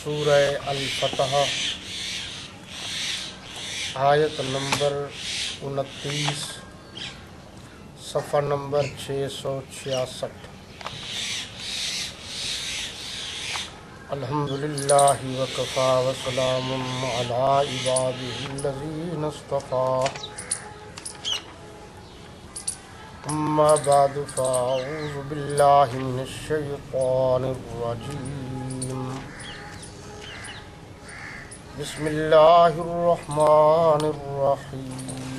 سورہ الفتح آیت نمبر 29 صفحہ نمبر 666۔ الحمدللہ وکفا وسلام علی عبادہ الذین اصطفی، اما بعد فاعوذ باللہ من الشیطان الرجیم، بسم اللہ الرحمن الرحیم۔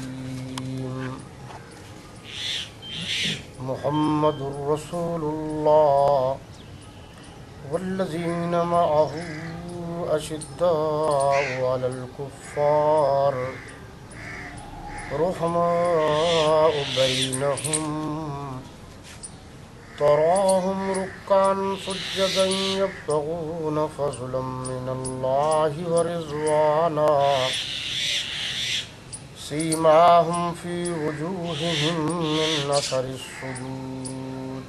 محمد رسول اللہ والذین معہ اشداء علی الکفار رحماء بینہم، تراہم رکعا سجدا یبتغون فضلا من اللہ ورضوانا، سیماہم فی وجوہہم من اثر السجود،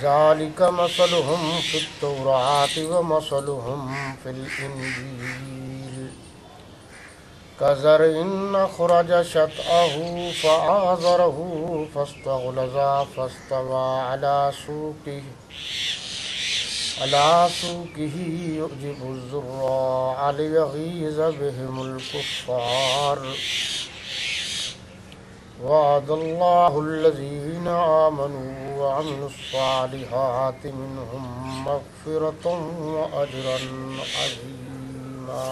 ذالک مثلہم فی التوراۃ ومثلہم فی الانجیل، کزرع اخرج شطأہ فآزرہ فاستغلظ فاستوى على سوقه يعجب الزراع ليغيظ بهم الكفار، وعد الله الذين آمنوا وعملوا الصالحات منهم مغفرة وأجرا عظيما۔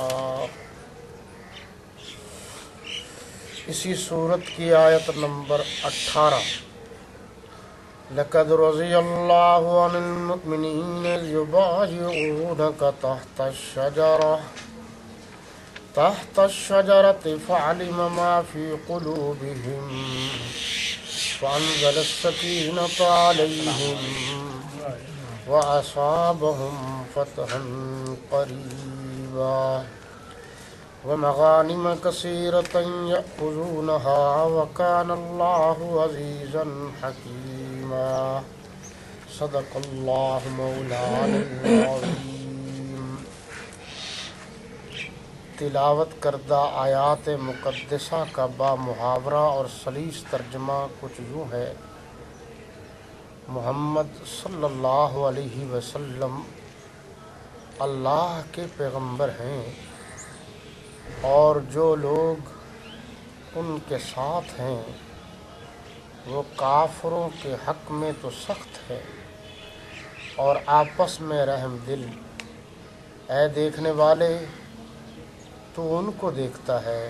اسی صورت کی آیت نمبر 18۔ لقد رضی اللہ عن المؤمنین اذ یبایعونک تحت الشجرۃ فعلم ما فی قلوبہم فانزل السکینۃ علیہم واصابہم فتحا قریبا ومغانم کثیرۃ یأخذونہا وکان اللہ عزیزا حکیما۔ صدق اللہ مولانا العظیم۔ تلاوت کردہ آیات مقدسہ کا با محاورہ اور سلیس ترجمہ کچھ یوں ہے۔ محمد صلی اللہ علیہ وسلم اللہ کے پیغمبر ہیں، اور جو لوگ ان کے ساتھ ہیں وہ کافروں کے حق میں تو سخت ہے اور آپس میں رحم دل۔ اے دیکھنے والے، تو ان کو دیکھتا ہے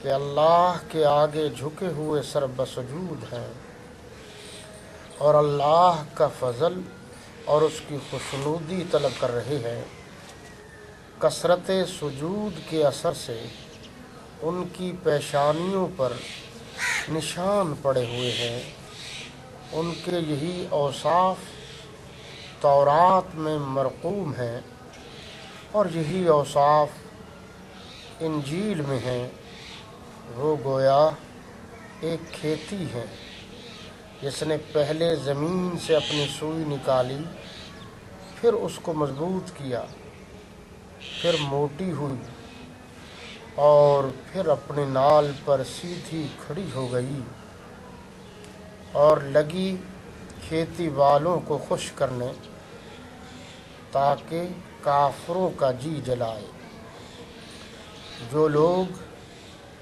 کہ اللہ کے آگے جھکے ہوئے سر بسجود ہیں اور اللہ کا فضل اور اس کی خوشنودی طلب کر رہے ہیں۔ کثرت سجود کے اثر سے ان کی پیشانیوں پر نشان پڑے ہوئے ہیں۔ ان کے یہی اوصاف تورات میں مرقوم ہیں اور یہی اوصاف انجیل میں ہیں۔ وہ گویا ایک کھیتی ہے جس نے پہلے زمین سے اپنی سوئی نکالی، پھر اس کو مضبوط کیا، پھر موٹی ہوئی اور پھر اپنے نال پر سیدھی کھڑی ہو گئی اور لگی کھیتی والوں کو خوش کرنے تاکہ کافروں کا جی جلائے۔ جو لوگ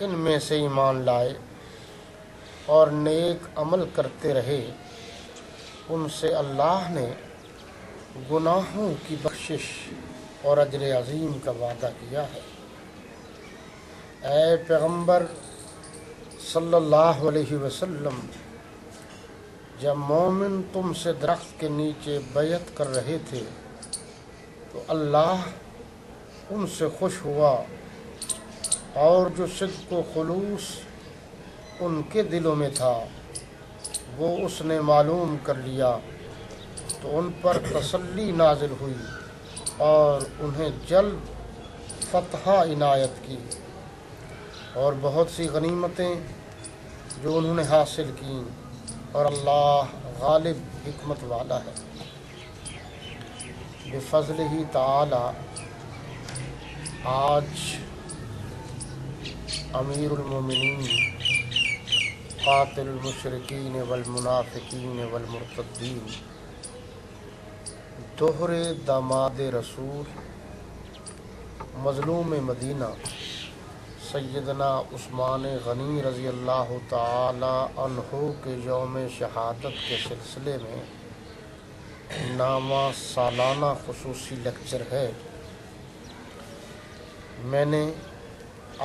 ان میں سے ایمان لائے اور نیک عمل کرتے رہے، ان سے اللہ نے گناہوں کی بخشش اور اجر عظیم کا وعدہ کیا ہے۔ اے پیغمبر صلی اللہ علیہ وسلم، جب مومن تم سے درخت کے نیچے بیعت کر رہے تھے تو اللہ ان سے خوش ہوا، اور جو صدق و خلوص ان کے دلوں میں تھا وہ اس نے معلوم کر لیا، تو ان پر تسلی نازل ہوئی اور انہیں جلد فتح عنایت کی اور بہت سی غنیمتیں جو انہوں نے حاصل کیں، اور اللہ غالب حکمت والا ہے۔ بفضلہ تعالی آج امیر المومنین قاتل المشرکین والمنافقین والمرتدین دوہرے داماد رسول مظلوم مدینہ سیدنا عثمان غنی رضی اللہ تعالی عنہ کے یوم شہادت کے سلسلے میں نامہ سالانہ خصوصی لیکچر ہے۔ میں نے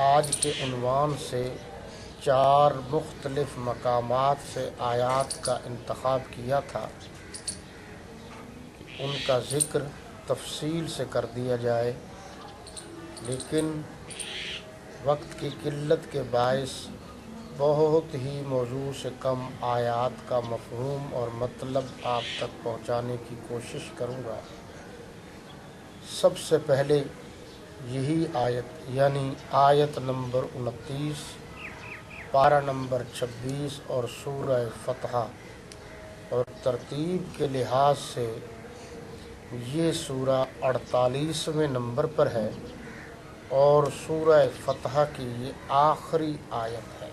آج کے عنوان سے 4 مختلف مقامات سے آیات کا انتخاب کیا تھا کہ ان کا ذکر تفصیل سے کر دیا جائے، لیکن وقت کی قلت کے باعث بہت ہی موضوع سے کم آیات کا مفہوم اور مطلب آپ تک پہنچانے کی کوشش کروں گا۔ سب سے پہلے یہی آیت یعنی آیت نمبر 29، پارہ نمبر 26 اور سورہ فتح اور ترتیب کے لحاظ سے یہ سورہ 48ویں نمبر پر ہے اور سورہ فتح کی یہ آخری آیت ہے۔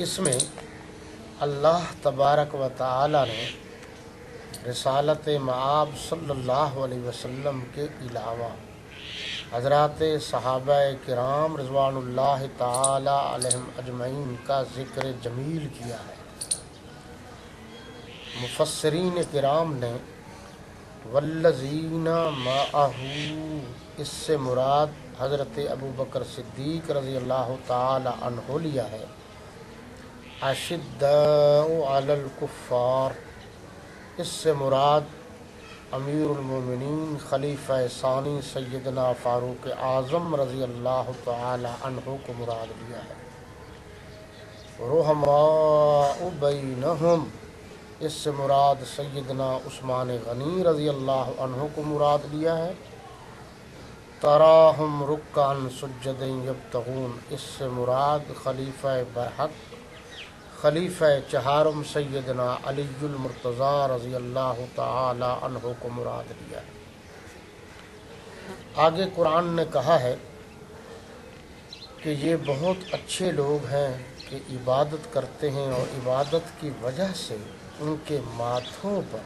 اس میں اللہ تبارک و تعالی نے رسالت مآب صلی اللہ علیہ وسلم کے علاوہ حضرات صحابہ کرام رضوان اللہ تعالی علیہم اجمعین کا ذکر جمیل کیا ہے۔ مفسرین کرام نے والذین معہ اس سے مراد حضرت ابو بکر صدیق رضی اللہ تعالی عنہ لیا ہے۔ اشداء علی الکفار اس سے مراد امیر المومنین خلیفہ ثانی سیدنا فاروق اعظم رضی اللہ تعالی عنہ کو مراد لیا ہے۔ رحماء بینہم اس سے مراد سیدنا عثمان غنی رضی اللہ عنہ کو مراد لیا ہے۔ تراہم رکعا سجدا یبتغون اس سے مراد خلیفہ برحق خلیفہ چہارم سیدنا علی المرتضیٰ رضی اللہ تعالی عنہ کو مراد لیا ہے۔ آگے قرآن نے کہا ہے کہ یہ بہت اچھے لوگ ہیں کہ عبادت کرتے ہیں اور عبادت کی وجہ سے ان کے ماتھوں پر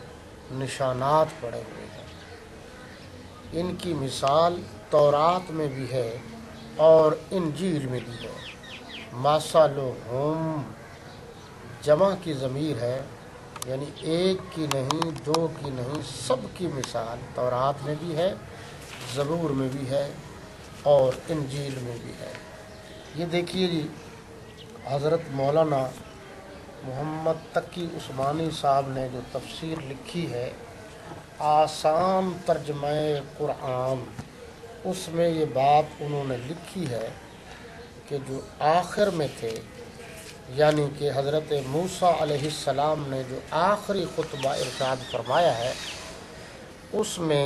نشانات پڑے ہوئے ہیں۔ ان کی مثال تورات میں بھی ہے اور انجیل میں بھی ہے۔ مثلہم جمع کی ضمیر ہے، یعنی ایک کی نہیں، 2 کی نہیں، سب کی مثال تورات میں بھی ہے، زبور میں بھی ہے اور انجیل میں بھی ہے۔ یہ دیکھیے جی، حضرت مولانا محمد تقی عثمانی صاحب نے جو تفسیر لکھی ہے آسان ترجمہ قرآن، اس میں یہ بات انہوں نے لکھی ہے کہ جو آخر میں تھے، یعنی کہ حضرت موسیٰ علیہ السلام نے جو آخری خطبہ ارشاد فرمایا ہے، اس میں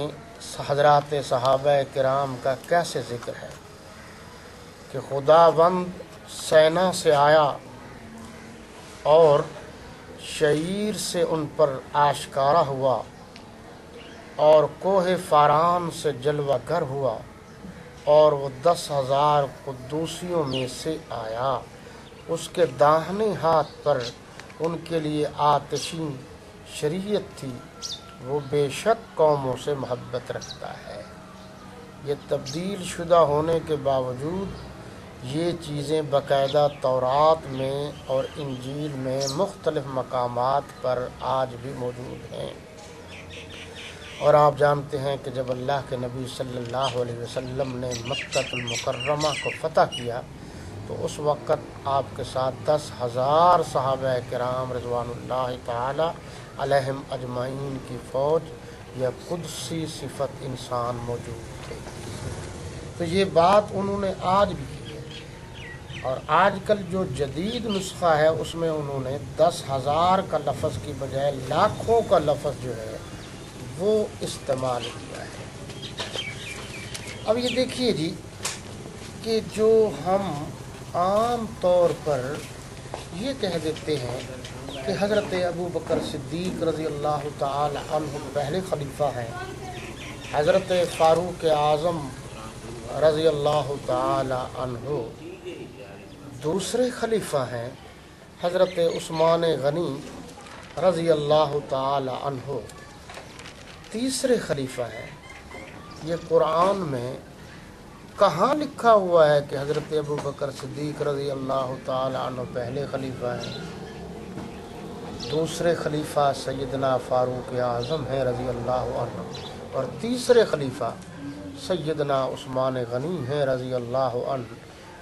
حضرات صحابہ کرام کا کیسے ذکر ہے کہ خداوند سینا سے آیا اور شعیر سے ان پر آشکارا ہوا اور کوہ فاران سے جلوہ گر ہوا اور وہ 10,000 قدوسیوں میں سے آیا۔ اس کے داہنے ہاتھ پر ان کے لیے آتشیں شریعت تھی، وہ بے شک قوموں سے محبت رکھتا ہے۔ یہ تبدیل شدہ ہونے کے باوجود یہ چیزیں باقاعدہ تورات میں اور انجیل میں مختلف مقامات پر آج بھی موجود ہیں۔ اور آپ جانتے ہیں کہ جب اللہ کے نبی صلی اللہ علیہ وسلم نے مکہ المکرمہ کو فتح کیا تو اس وقت آپ کے ساتھ 10,000 صحابہ کرام رضوان اللہ تعالی علیہم اجمعین کی فوج یا قدسی صفت انسان موجود تھے۔ تو یہ بات انہوں نے آج بھی کی ہے، اور آج کل جو جدید نسخہ ہے اس میں انہوں نے 10,000 کا لفظ کی بجائے لاکھوں کا لفظ جو ہے وہ استعمال کیا ہے۔ اب یہ دیکھیے جی کہ جو ہم عام طور پر یہ کہہ دیتے ہیں کہ حضرت ابو بکر صدیق رضی اللہ تعالی عنہ پہلے خلیفہ ہیں، حضرت فاروق اعظم رضی اللہ تعالی عنہ دوسرے خلیفہ ہیں، حضرت عثمان غنی رضی اللہ تعالی عنہ تیسرے خلیفہ ہیں۔ یہ قرآن میں کہاں لکھا ہوا ہے کہ حضرت ابو بکر صدیق رضی اللہ تعالی عنہ پہلے خلیفہ ہیں، دوسرے خلیفہ سیدنا فاروق اعظم ہیں رضی اللہ عنہ، اور تیسرے خلیفہ سیدنا عثمان غنی ہیں رضی اللہ عنہ،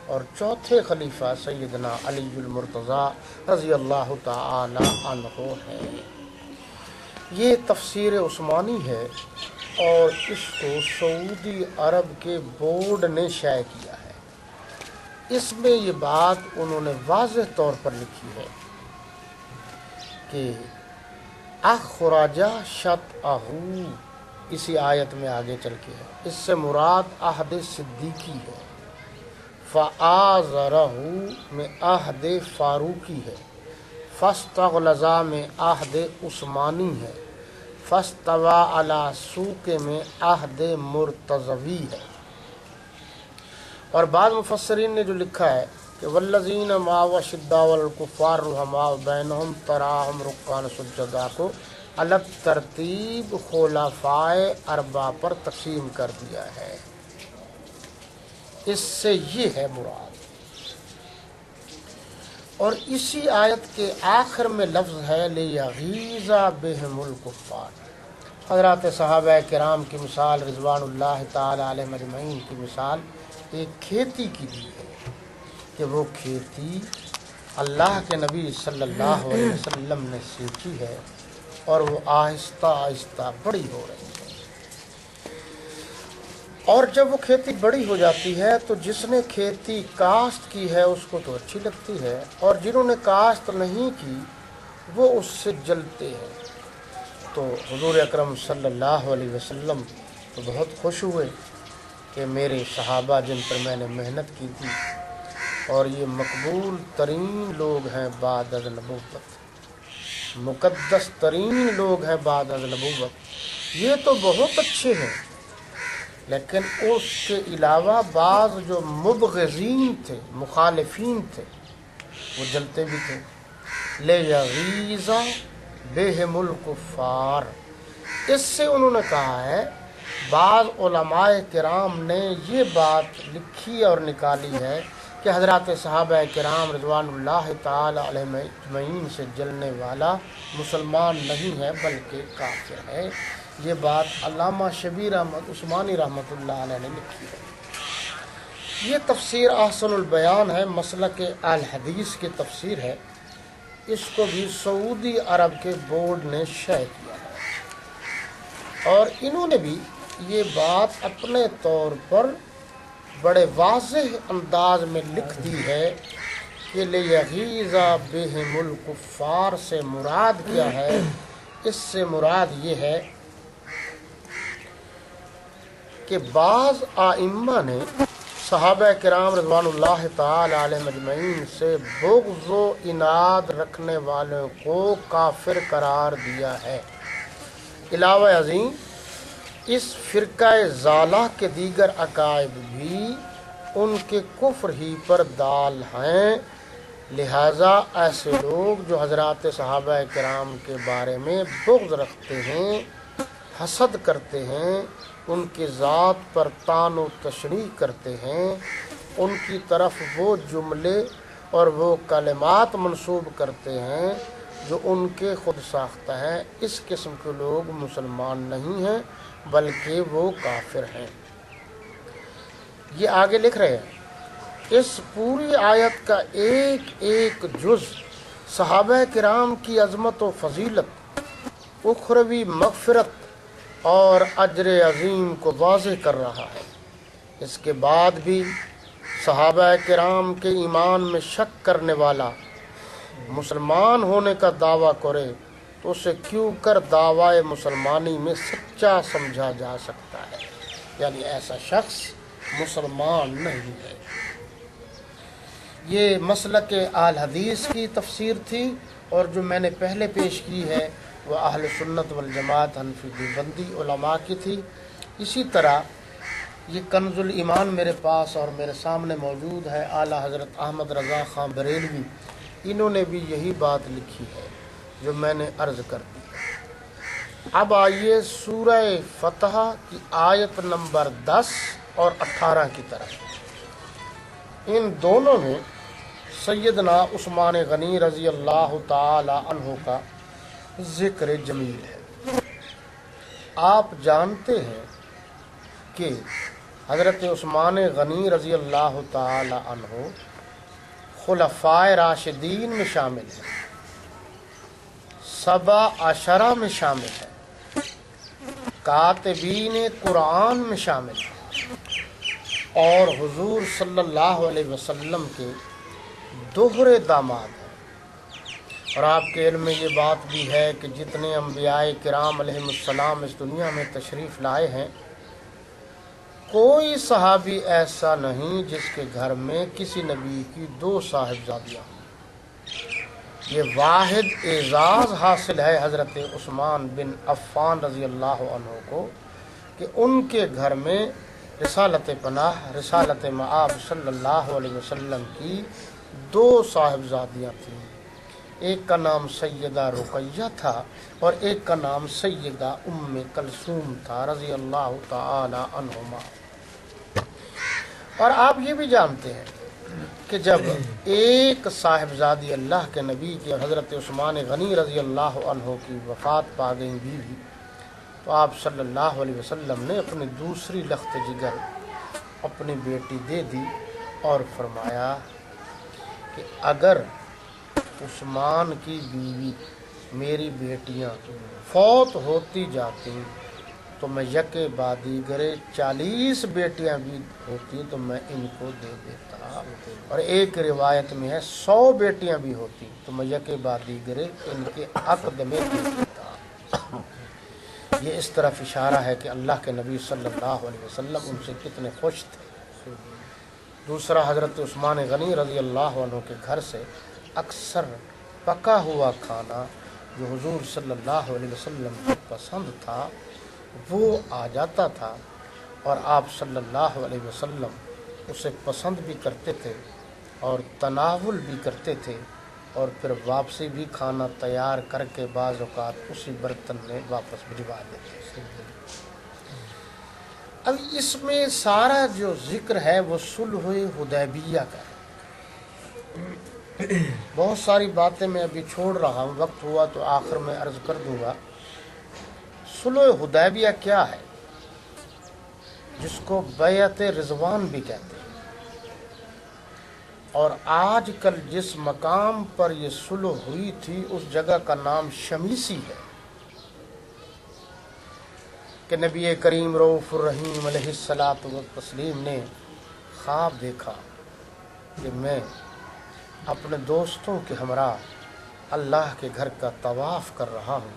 اور چوتھے خلیفہ سیدنا علی المرتضی رضی اللہ تعالی عنہ ہیں۔ یہ تفسیر عثمانی ہے اور اس کو سعودی عرب کے بورڈ نے شائع کیا ہے۔ اس میں یہ بات انہوں نے واضح طور پر لکھی ہے کہ اخرج شطأہ، اسی آیت میں آگے چل کے ہے، اس سے مراد عہد صدیقی ہے، فآزرہ میں عہد فاروقی ہے، فاستغلظ میں عہد عثمانی ہے، فاستوى علی سوق میں عہد مرتضوی ہے۔ اور بعض مفسرین نے جو لکھا ہے کہ والذین معه اشداء علی الکفار رحماء بینہم تراہم رکعا سجدا کو الگ ترتیب خلفائے اربعہ پر تقسیم کر دیا ہے۔ اس سے یہ ہے مراد۔ اور اسی آیت کے آخر میں لفظ ہے لیغیظ بہم الکفار۔ حضرات صحابہ کرام کی مثال رضوان اللہ تعالی علیہم اجمعین کی مثال ایک کھیتی کی دی ہے کہ وہ کھیتی اللہ کے نبی صلی اللہ علیہ وسلم نے سیکھی ہے اور وہ آہستہ آہستہ بڑی ہو رہی ہے، اور جب وہ کھیتی بڑی ہو جاتی ہے تو جس نے کھیتی کاشت کی ہے اس کو تو اچھی لگتی ہے، اور جنہوں نے کاشت نہیں کی وہ اس سے جلتے ہیں۔ تو حضور اکرم صلی اللہ علیہ وسلم تو بہت خوش ہوئے کہ میرے صحابہ جن پر میں نے محنت کی تھی اور یہ مقبول ترین لوگ ہیں بعد از نبوت، مقدس ترین لوگ ہیں بعد از نبوت، یہ تو بہت اچھے ہیں، لیکن اس کے علاوہ بعض جو مبغضین تھے، مخالفین تھے، وہ جلتے بھی تھے۔ لیغیظ بہم الکفار، اس سے انہوں نے کہا ہے، بعض علماء کرام نے یہ بات لکھی اور نکالی ہے کہ حضرات صحابہ کرام رضوان اللہ تعالی علیہم اجمعین سے جلنے والا مسلمان نہیں ہے بلکہ کافر ہے۔ یہ بات علامہ شبیر احمد عثمانی رحمۃ اللہ علیہ نے لکھی ہے۔ یہ تفسیر احسن البیان ہے، مسلک اہل حدیث کی تفسیر ہے، اس کو بھی سعودی عرب کے بورڈ نے شائع کیا ہے، اور انہوں نے بھی یہ بات اپنے طور پر بڑے واضح انداز میں لکھ دی ہے کہ لیغیظ بہم الکفار سے مراد کیا ہے۔ اس سے مراد یہ ہے کہ بعض ائمہ نے صحابہ کرام رضوان اللہ تعالی علیہ مجمعین سے بغض و عناد رکھنے والوں کو کافر قرار دیا ہے۔ علاوہ ازیں اس فرقہ ضالہ کے دیگر عقائد بھی ان کے کفر ہی پر دال ہیں، لہٰذا ایسے لوگ جو حضرات صحابہ کرام کے بارے میں بغض رکھتے ہیں، حسد کرتے ہیں، ان کی ذات پر طعن و تشریح کرتے ہیں، ان کی طرف وہ جملے اور وہ کلمات منسوب کرتے ہیں جو ان کے خود ساختہ ہیں، اس قسم کے لوگ مسلمان نہیں ہیں بلکہ وہ کافر ہیں۔ یہ آگے لکھ رہے ہیں، اس پوری آیت کا ایک ایک جز صحابہ کرام کی عظمت و فضیلت، اخروی مغفرت اور اجر عظیم کو واضح کر رہا ہے۔ اس کے بعد بھی صحابہ کرام کے ایمان میں شک کرنے والا مسلمان ہونے کا دعویٰ کرے تو اسے کیوں کر دعوی مسلمانی میں سچا سمجھا جا سکتا ہے، یعنی ایسا شخص مسلمان نہیں ہے۔ یہ مسلک اہل حدیث کی تفسیر تھی، اور جو میں نے پہلے پیش کی ہے وہ اہل سنت والجماعت حنفی دیوبندی علماء کی تھی۔ اسی طرح یہ کنز الایمان میرے پاس اور میرے سامنے موجود ہے، اعلیٰ حضرت احمد رضا خان بریلوی انہوں نے بھی یہی بات لکھی ہے جو میں نے عرض کر دی۔ اب آئیے سورہ فتح کی آیت نمبر 10 اور 18 کی طرف۔ ان دونوں میں سیدنا عثمان غنی رضی اللہ تعالی عنہ کا ذکر جمیل ہے۔ آپ جانتے ہیں کہ حضرت عثمان غنی رضی اللہ تعالی عنہ خلفائے راشدین میں شامل ہیں، 7 عشرہ میں شامل ہیں، کاتبین قرآن میں شامل ہیں، اور حضور صلی اللہ علیہ وسلم کے دوہرے داماد ہیں۔ اور آپ کے علم میں یہ بات بھی ہے کہ جتنے انبیاء کرام علیہ السلام اس دنیا میں تشریف لائے ہیں، کوئی صحابی ایسا نہیں جس کے گھر میں کسی نبی کی 2 صاحبزادیاں ہوں۔ یہ واحد اعزاز حاصل ہے حضرت عثمان بن عفان رضی اللہ عنہ کو کہ ان کے گھر میں رسالت پناہ، رسالت مآب صلی اللہ علیہ وسلم کی 2 صاحبزادیاں تھیں۔ ایک کا نام سیدہ رقیہ تھا اور ایک کا نام سیدہ ام کلثوم تھا رضی اللہ تعالی عنہما۔ اور آپ یہ بھی جانتے ہیں کہ جب ایک صاحبزادی اللہ کے نبی کی حضرت عثمان غنی رضی اللہ عنہ کی وفات پا گئی بیوی، تو آپ صلی اللہ علیہ وسلم نے اپنی دوسری لخت جگر اپنی بیٹی دے دی اور فرمایا کہ اگر عثمان کی بیوی میری بیٹیاں فوت ہوتی جاتی تو میں یکے بعد دیگرے 40 بیٹیاں بھی ہوتی تو میں ان کو دے دیتا، اور ایک روایت میں ہے 100 بیٹیاں بھی ہوتی تو میں یکے بعد دیگرے ان کے عقد میں دے دیتا۔ یہ اس طرف اشارہ ہے کہ اللہ کے نبی صلی اللہ علیہ وسلم ان سے کتنے خوش تھے۔ دوسرا، حضرت عثمان غنی رضی اللہ عنہ کے گھر سے اکثر پکا ہوا کھانا جو حضور صلی اللہ علیہ وسلم کو پسند تھا وہ آ جاتا تھا، اور آپ صلی اللہ علیہ وسلم اسے پسند بھی کرتے تھے اور تناول بھی کرتے تھے، اور پھر واپسی بھی کھانا تیار کر کے بعض اوقات اسی برتن میں واپس بھجوا دیتے تھے۔ اب اس میں سارا جو ذکر ہے وہ صلح حدیبیہ کا ہے۔ بہت ساری باتیں میں ابھی چھوڑ رہا ہوں، وقت ہوا تو آخر میں عرض کر دوں گا۔ صلح حدیبیہ کیا ہے، جس کو بیعت رضوان بھی کہتے ہیں، اور آج کل جس مقام پر یہ صلح ہوئی تھی اس جگہ کا نام شمیسی ہے، کہ نبی کریم رؤوف الرحیم علیہ الصلاۃ والتسلیم نے خواب دیکھا کہ میں اپنے دوستوں کے ہمراہ اللہ کے گھر کا طواف کر رہا ہوں،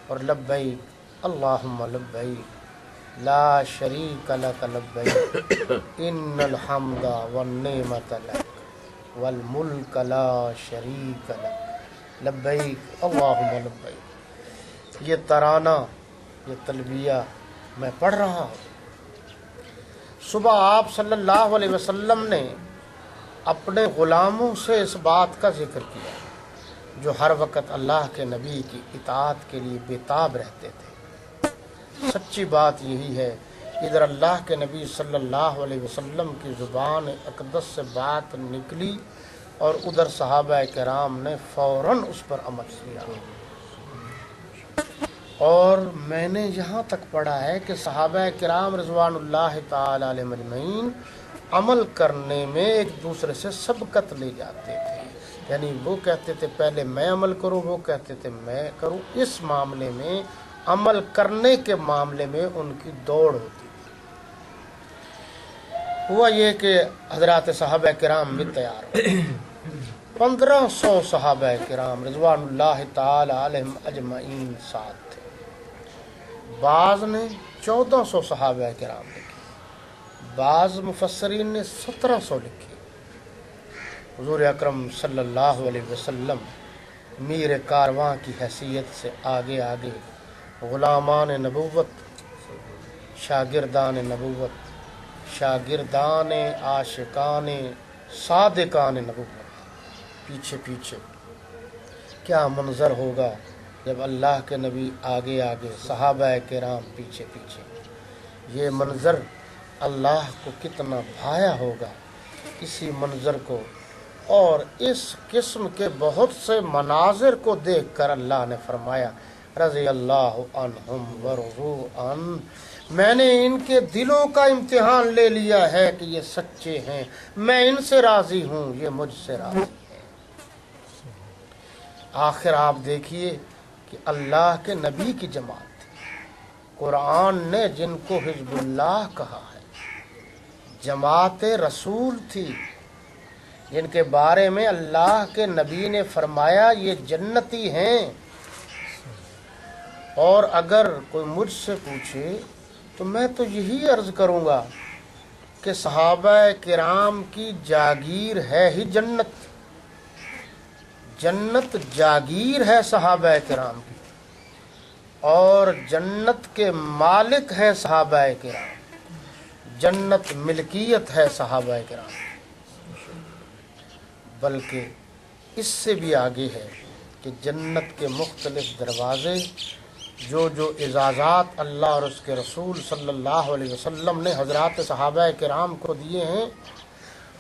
اور لبیک اللہم لبیک لا شریک لک لبیک ان الحمد والنعمت لک والملک لا شریک لک لبیک اللہم لبیک۔ یہ ترانہ، یہ تلبیہ میں پڑھ رہا ہوں۔ صبح آپ صلی اللہ علیہ وسلم نے اپنے غلاموں سے اس بات کا ذکر کیا جو ہر وقت اللہ کے نبی کی اطاعت کے لیے بےتاب رہتے تھے۔ سچی بات یہی ہے، ادھر اللہ کے نبی صلی اللہ علیہ وسلم کی زبان اقدس سے بات نکلی اور ادھر صحابہ کرام نے فوراً اس پر عمل کیا، اور میں نے یہاں تک پڑھا ہے کہ صحابہ کرام رضوان اللہ تعالی علیہ مجمعین عمل کرنے میں ایک دوسرے سے سبقت لے جاتے تھے، یعنی وہ کہتے تھے پہلے میں عمل کروں، وہ کہتے تھے میں کروں۔ اس معاملے میں، عمل کرنے کے معاملے میں ان کی دوڑ ہوتی تھی۔ ہوا یہ کہ حضرات صحابہ کرام بھی تیار ہوئے۔ 1500 صحابہ کرام رضوان اللہ تعالی علیہم اجمعین ساتھ تھے۔ بعض نے 1400 صحابہ کرام لکھے، بعض مفسرین نے 1700 لکھے، حضور اکرم صلی اللہ علیہ وسلم میر کارواں کی حیثیت سے آگے آگے غلامان نبوت، شاگردان نبوت، شاگردان عاشقان صادقان نبوت پیچھے پیچھے. کیا منظر ہوگا جب اللہ کے نبی آگے آگے، صحابہ کرام پیچھے پیچھے. یہ منظر اللہ کو کتنا بھایا ہوگا اسی منظر کو، اور اس قسم کے بہت سے مناظر کو دیکھ کر اللہ نے فرمایا رضی اللہ عنہم ورضوا عن، میں نے ان کے دلوں کا امتحان لے لیا ہے کہ یہ سچے ہیں، میں ان سے راضی ہوں، یہ مجھ سے راضی ہیں. آخر آپ دیکھیے کہ اللہ کے نبی کی جماعت تھی. قرآن نے جن کو حزب اللہ کہا ہے، جماعت رسول تھی، جن کے بارے میں اللہ کے نبی نے فرمایا یہ جنتی ہیں. اور اگر کوئی مجھ سے پوچھے تو میں تو یہی عرض کروں گا کہ صحابہ کرام کی جاگیر ہے ہی جنت. جنت جاگیر ہے صحابہ کرام کی، اور جنت کے مالک ہیں صحابہ کرام، جنت ملکیت ہے صحابہ کرام. بلکہ اس سے بھی آگے ہے کہ جنت کے مختلف دروازے، جو اعزازات اللہ اور اس کے رسول صلی اللہ علیہ وسلم نے حضرات صحابہ کرام کو دیے ہیں،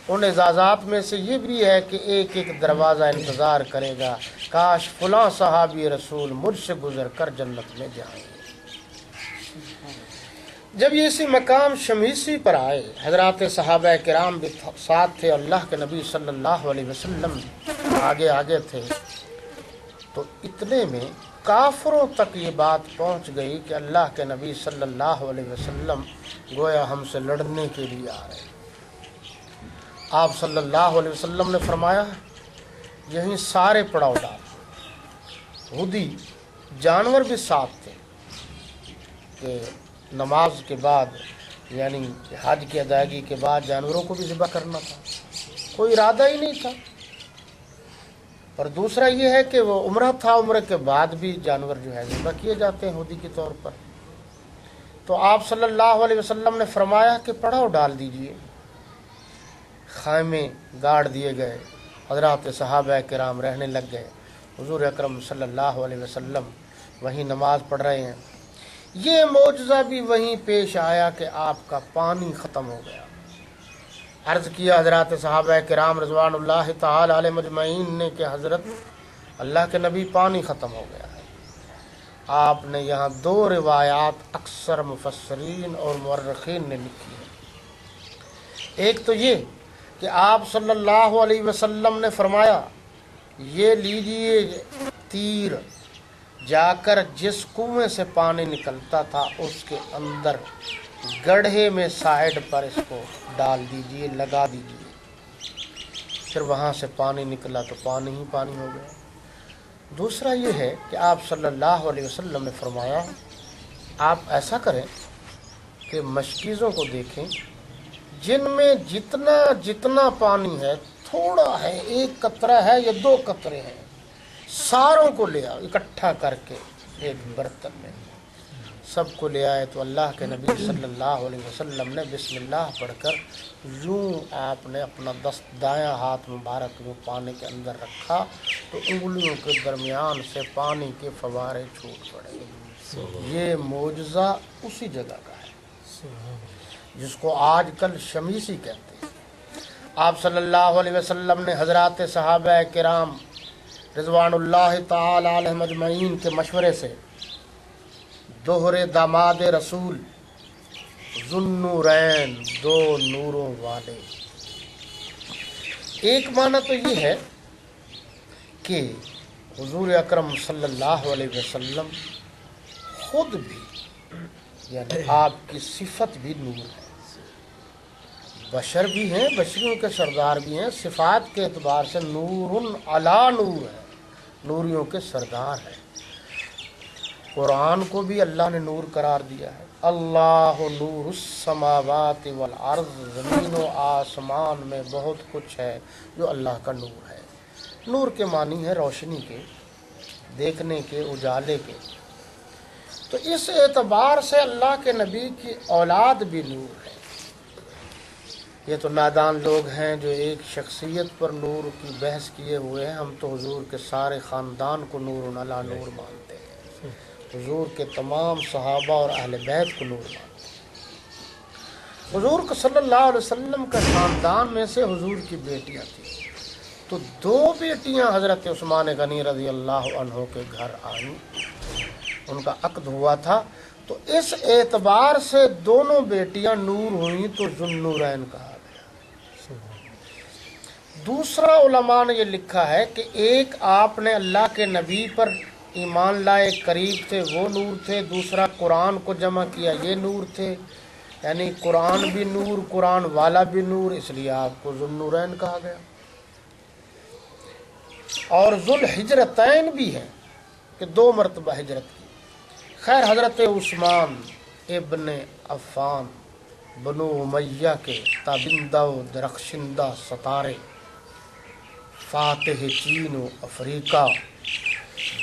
ان اعزازات میں سے یہ بھی ہے کہ ایک ایک دروازہ انتظار کرے گا، کاش فلاں صحابی رسول مجھ سے گزر کر جنت میں جائیں. جب یہ اسی مقام شمیسی پر آئے، حضرات صحابہ کرام بھی ساتھ تھے، اللہ کے نبی صلی اللہ علیہ وسلم آگے آگے تھے، تو اتنے میں کافروں تک یہ بات پہنچ گئی کہ اللہ کے نبی صلی اللہ علیہ وسلم گویا ہم سے لڑنے کے لیے آ رہے ہیں. آپ صلی اللہ علیہ وسلم نے فرمایا یہیں سارے پڑاؤ ڈال. خودی جانور بھی ساتھ تھے کہ نماز کے بعد، یعنی حج کی ادائیگی کے بعد جانوروں کو بھی ذبح کرنا تھا، کوئی ارادہ ہی نہیں تھا. اور دوسرا یہ ہے کہ وہ عمرہ تھا، عمرے کے بعد بھی جانور جو ہے ذبح کیے جاتے ہیں ہودی کے طور پر. تو آپ صلی اللہ علیہ وسلم نے فرمایا کہ پڑاؤ ڈال دیجئے. خیمے گاڑ دیے گئے، حضرات صحابہ کرام رہنے لگ گئے. حضور اکرم صلی اللہ علیہ وسلم وہیں نماز پڑھ رہے ہیں. یہ معجزہ بھی وہیں پیش آیا کہ آپ کا پانی ختم ہو گیا. عرض کیا حضرات صحابہ کرام رضوان اللہ تعالی علیہ مجمعین نے کہ حضرت اللہ کے نبی پانی ختم ہو گیا ہے. آپ نے یہاں دو روایات اکثر مفسرین اور مورخین نے لکھی ہے. ایک تو یہ کہ آپ صلی اللہ علیہ وسلم نے فرمایا یہ لیجئے تیر، جا کر جس کنویں سے پانی نکلتا تھا اس کے اندر گڑھے میں سائڈ پر اس کو ڈال دیجئے، لگا دیجئے. پھر وہاں سے پانی نکلا تو پانی ہی پانی ہو گیا. دوسرا یہ ہے کہ آپ صلی اللہ علیہ وسلم نے فرمایا آپ ایسا کریں کہ مشکیزوں کو دیکھیں، جن میں جتنا جتنا پانی ہے، تھوڑا ہے، ایک قطرہ ہے یا دو قطرے ہیں، ساروں کو لے آؤ اکٹھا کر کے ایک برتن میں، سب کو لے آئے. تو اللہ کے نبی صلی اللہ علیہ وسلم نے بسم اللہ پڑھ کر یوں آپ نے اپنا دایاں ہاتھ مبارک میں پانی کے اندر رکھا تو انگلیوں کے درمیان سے پانی کے فوارے چھوٹ پڑے. یہ معجزہ اسی جگہ کا ہے جس کو آج کل شمیسی کہتے ہیں. آپ صلی اللہ علیہ وسلم نے حضرات صحابہ کرام رضوان اللہ تعالی علیہ مجمعین کے مشورے سے دوہرے داماد رسول ذوالنورین، دو نوروں والے. ایک معنی تو یہ ہے کہ حضور اکرم صلی اللہ علیہ وسلم خود بھی، یعنی آپ کی صفت بھی نور ہے. بشر بھی ہیں، بشریوں کے سردار بھی ہیں، صفات کے اعتبار سے نور علی نور ہے، نوریوں کے سردار ہیں. قرآن کو بھی اللہ نے نور قرار دیا ہے۔ اللہ نور السماوات والارض، زمین و آسمان میں بہت کچھ ہے جو اللہ کا نور ہے۔ نور کے معنی ہے روشنی کے، دیکھنے کے، اجالے کے۔ تو اس اعتبار سے اللہ کے نبی کی اولاد بھی نور ہے۔ یہ تو نادان لوگ ہیں جو ایک شخصیت پر نور کی بحث کیے ہوئے ہیں۔ ہم تو حضور کے سارے خاندان کو نور علی نور مانتے ہیں، حضور کے تمام صحابہ اور اہل بیت کو نور مانتے ہیں۔ حضور کو صلی اللہ علیہ وسلم کا خاندان میں سے حضور کی بیٹیاں تھیں، تو 2 بیٹیاں حضرت عثمان غنی رضی اللہ عنہ کے گھر آئیں، ان کا عقد ہوا تھا، تو اس اعتبار سے دونوں بیٹیاں نور ہوئیں تو ذوالنورین کہا گیا۔ دوسرا علماء نے یہ لکھا ہے کہ ایک آپ نے اللہ کے نبی پر ایمان لائے، قریب تھے، وہ نور تھے، دوسرا قرآن کو جمع کیا، یہ نور تھے، یعنی قرآن بھی نور، قرآن والا بھی نور، اس لیے آپ کو ذوالنورین کہا گیا۔ اور ذوالحجرتین بھی ہے کہ 2 مرتبہ ہجرت کی۔ خیر، حضرت عثمان ابن عفان بنو امیہ کے تابندہ و درخشندہ ستارے، فاتح چین و افریقہ،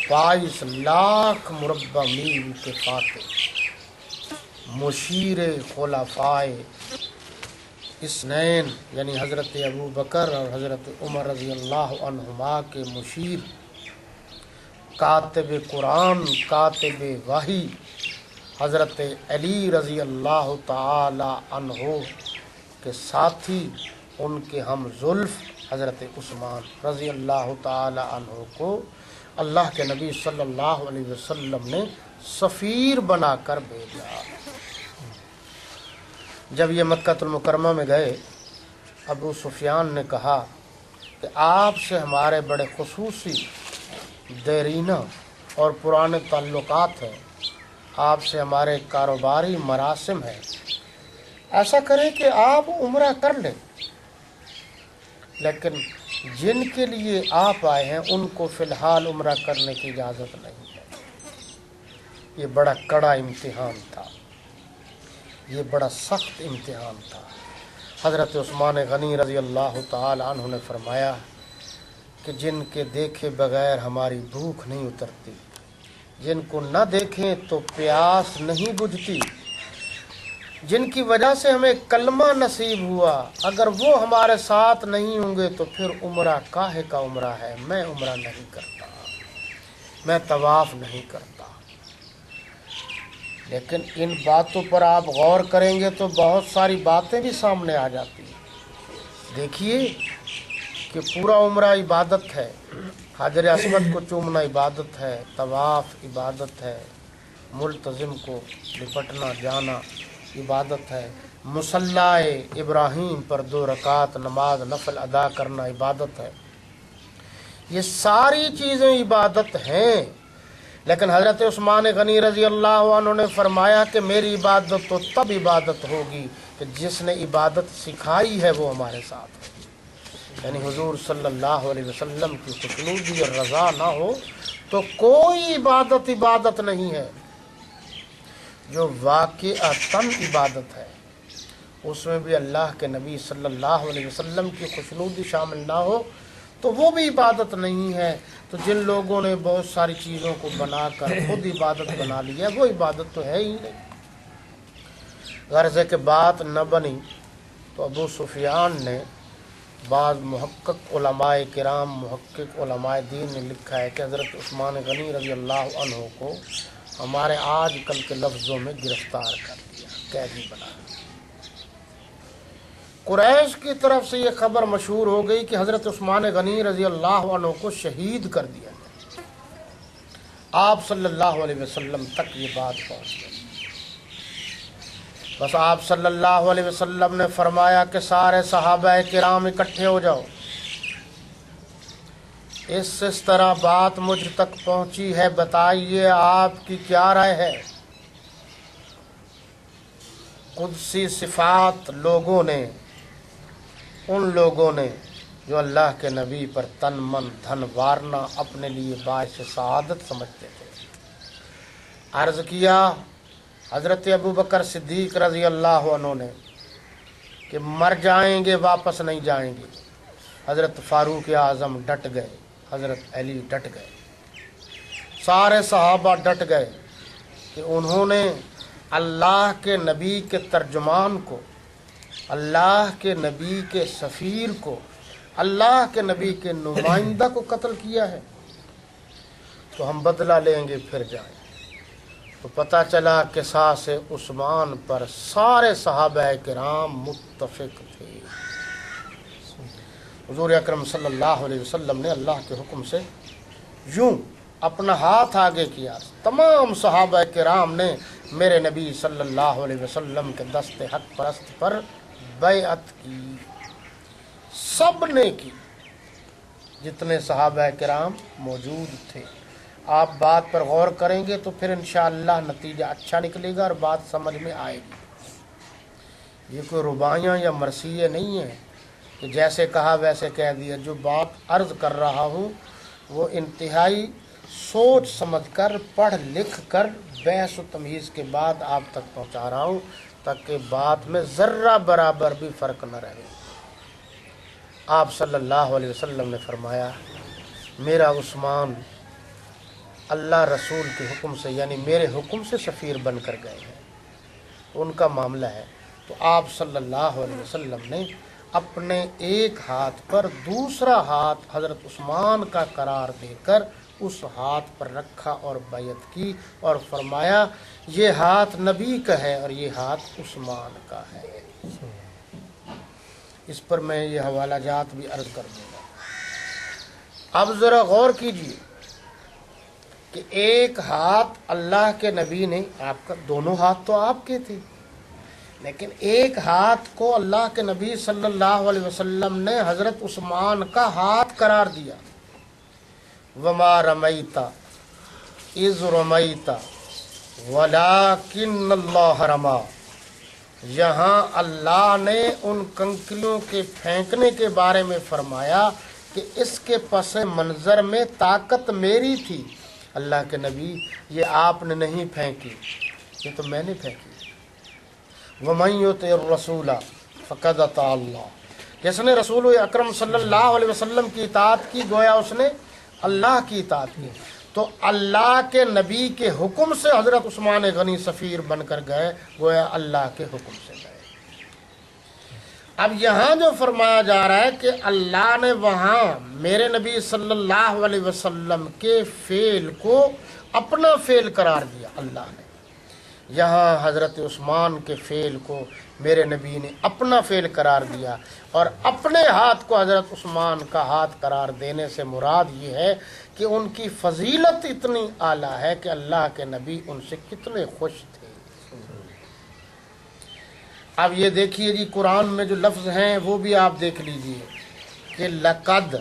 22 لاکھ مربع میل کے فاتح، مشیر خلفائے اثنین یعنی حضرت ابو بکر اور حضرت عمر رضی اللہ عنہما کے مشیر، کاتب قرآن، کاتب وحی، حضرت علی رضی اللہ تعالی عنہ کے ساتھی، ان کے ہم زلف حضرت عثمان رضی اللہ تعالی عنہ کو اللہ کے نبی صلی اللہ علیہ وسلم نے سفیر بنا کر بھیجا۔ جب یہ مکہ المکرمہ میں گئے، ابو سفیان نے کہا کہ آپ سے ہمارے بڑے خصوصی دیرینہ اور پرانے تعلقات ہیں، آپ سے ہمارے کاروباری مراسم ہیں، ایسا کریں کہ آپ عمرہ کر لیں، لیکن جن کے لیے آپ آئے ہیں ان کو فی الحال عمرہ کرنے کی اجازت نہیں ہے۔ یہ بڑا کڑا امتحان تھا، یہ بڑا سخت امتحان تھا۔ حضرت عثمان غنی رضی اللہ تعالی عنہ نے فرمایا کہ جن کے دیکھے بغیر ہماری بھوک نہیں اترتی، جن کو نہ دیکھیں تو پیاس نہیں بجھتی، جن کی وجہ سے ہمیں کلمہ نصیب ہوا، اگر وہ ہمارے ساتھ نہیں ہوں گے تو پھر عمرہ کاہے کا عمرہ ہے، میں عمرہ نہیں کرتا، میں طواف نہیں کرتا۔ لیکن ان باتوں پر آپ غور کریں گے تو بہت ساری باتیں بھی سامنے آ جاتی ہیں۔ دیکھیے کہ پورا عمرہ عبادت ہے، حجر اسود کو چومنا عبادت ہے، طواف عبادت ہے، ملتزم کو لپٹنا جانا عبادت ہے، مصلی ابراہیم پر 2 رکعت نماز نفل ادا کرنا عبادت ہے، یہ ساری چیزیں عبادت ہیں۔ لیکن حضرت عثمان غنی رضی اللہ عنہ نے فرمایا کہ میری عبادت تو تب عبادت ہوگی کہ جس نے عبادت سکھائی ہے وہ ہمارے ساتھ ہے، یعنی حضور صلی اللہ علیہ وسلم کی خشنودی اور رضا نہ ہو تو کوئی عبادت نہیں ہے۔ جو واقعتاً عبادت ہے اس میں بھی اللہ کے نبی صلی اللہ علیہ وسلم کی خشنودی شامل نہ ہو تو وہ بھی عبادت نہیں ہے۔ تو جن لوگوں نے بہت ساری چیزوں کو بنا کر خود عبادت بنا لی ہے وہ عبادت تو ہے ہی نہیں۔ غرض ہے کہ بات نہ بنی تو ابو سفیان نے، بعض محقق علماء کرام، محقق علماء دین نے لکھا ہے کہ حضرت عثمان غنی رضی اللہ عنہ کو ہمارے آج کل کے لفظوں میں گرفتار کر دیا، قیدی بنا دیا۔ قریش کی طرف سے یہ خبر مشہور ہو گئی کہ حضرت عثمان غنی رضی اللہ عنہ کو شہید کر دیا گیا۔ آپ صلی اللہ علیہ وسلم تک یہ بات پہنچ گئی۔ بس آپ صلی اللہ علیہ وسلم نے فرمایا کہ سارے صحابہ کرام اکٹھے ہو جاؤ، اس طرح بات مجھ تک پہنچی ہے، بتائیے آپ کی کیا رائے ہے۔ قدسی صفات ان لوگوں نے جو اللہ کے نبی پر تن من دھن وارنا اپنے لیے باعث سعادت سمجھتے تھے، عرض کیا حضرت ابو بکر صدیق رضی اللہ عنہ نے کہ مر جائیں گے واپس نہیں جائیں گے. حضرت فاروق اعظم ڈٹ گئے, حضرت علی ڈٹ گئے, سارے صحابہ ڈٹ گئے کہ انہوں نے اللہ کے نبی کے ترجمان کو, اللہ کے نبی کے سفیر کو, اللہ کے نبی کے نمائندہ کو قتل کیا ہے, تو ہم بدلہ لیں گے پھر جائیں. تو پتہ چلا کہ قصاص عثمان پر سارے صحابہ کرام متفق تھے. حضور اکرم صلی اللہ علیہ وسلم نے اللہ کے حکم سے یوں اپنا ہاتھ آگے کیا, تمام صحابہ کرام نے میرے نبی صلی اللہ علیہ وسلم کے دست حق پرست پر بیعت کی. سب نے کی جتنے صحابہ کرام موجود تھے. آپ بات پر غور کریں گے تو پھر انشاءاللہ نتیجہ اچھا نکلے گا اور بات سمجھ میں آئے گی. یہ کوئی رباعیاں یا مرثیے نہیں ہیں کہ جیسے کہا ویسے کہہ دیا. جو بات عرض کر رہا ہوں وہ انتہائی سوچ سمجھ کر پڑھ لکھ کر بحث و تمیز کے بعد آپ تک پہنچا رہا ہوں تاکہ بات میں ذرہ برابر بھی فرق نہ رہے. آپ صلی اللہ علیہ وسلم نے فرمایا میرا عثمان اللہ رسول کے حکم سے یعنی میرے حکم سے سفیر بن کر گئے ہیں, ان کا معاملہ ہے. تو آپ صلی اللہ علیہ وسلم نے اپنے ایک ہاتھ پر دوسرا ہاتھ حضرت عثمان کا قرار دے کر اس ہاتھ پر رکھا اور بیعت کی اور فرمایا یہ ہاتھ نبی کا ہے اور یہ ہاتھ عثمان کا ہے. اس پر میں یہ حوالہ جات بھی عرض کر دوں گا. اب ذرا غور کیجیے کہ ایک ہاتھ اللہ کے نبی نے, آپ کا دونوں ہاتھ تو آپ کے تھے, لیکن ایک ہاتھ کو اللہ کے نبی صلی اللہ علیہ وسلم نے حضرت عثمان کا ہاتھ قرار دیا. وما رمیت اذ رمیت ولکن اللہ رما. یہاں اللہ نے ان کنکریوں کے پھینکنے کے بارے میں فرمایا کہ اس کے پس منظر میں طاقت میری تھی. اللہ کے نبی یہ آپ نے نہیں پھینکی, یہ تو میں نے پھینکی. وَمَن يُطِعِ الرَّسُولَ فَقَدْ أَطَاعَ اللَّهَ. جس نے رسول اکرم صلی اللہ علیہ وسلم کی اطاعت کی گویا اس نے اللہ کی اطاعت کی. تو اللہ کے نبی کے حکم سے حضرت عثمان غنی سفیر بن کر گئے, گویا اللہ کے حکم سے گئے. اب یہاں جو فرمایا جا رہا ہے کہ اللہ نے وہاں میرے نبی صلی اللہ علیہ وسلم کے فعل کو اپنا فعل قرار دیا. اللہ نے یہاں حضرت عثمان کے فعل کو میرے نبی نے اپنا فعل قرار دیا, اور اپنے ہاتھ کو حضرت عثمان کا ہاتھ قرار دینے سے مراد یہ ہے کہ ان کی فضیلت اتنی اعلیٰ ہے کہ اللہ کے نبی ان سے کتنے خوش تھے. اب یہ دیکھیے جی قرآن میں جو لفظ ہیں وہ بھی آپ دیکھ لیجئے کہ لقد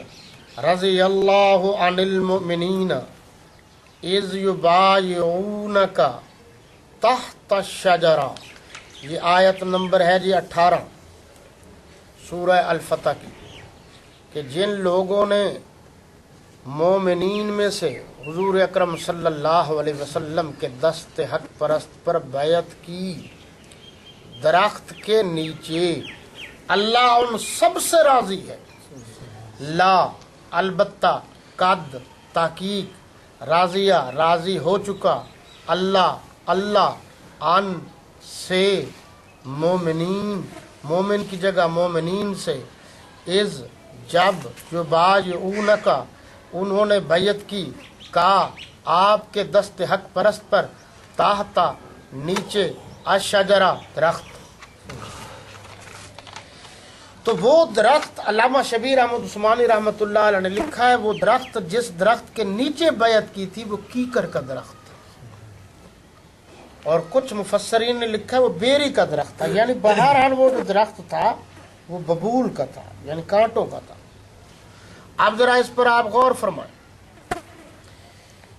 رضی اللہ عن المؤمنین اذ یبایعونک تحت الشجرہ. یہ آیت نمبر ہے جی 18 سورہ الفتح کی, کہ جن لوگوں نے مومنین میں سے حضور اکرم صلی اللہ علیہ وسلم کے دست حق پرست پر بیعت کی درخت کے نیچے, اللہ ان سب سے راضی ہے. لا البتہ, قد تحقیق, راضیہ راضی ہو چکا, اللہ اللہ ان سے, مومنین مومن کی جگہ مومنین سے, از جب جو بایعونکا انہوں نے بیعت کی, کا آپ کے دست حق پرست پر, تحتا نیچے, الشجرہ درخت. تو وہ درخت علامہ شبیر احمد عثمانی رحمۃ اللہ علیہ نے لکھا ہے وہ درخت جس درخت کے نیچے بیعت کی تھی وہ کیکر کا درخت, اور کچھ مفسرین نے لکھا ہے وہ بیری کا درخت تھا. یعنی بہرحال وہ جو درخت تھا وہ ببول کا تھا, یعنی کانٹوں کا تھا. اب ذرا اس پر آپ غور فرمائیں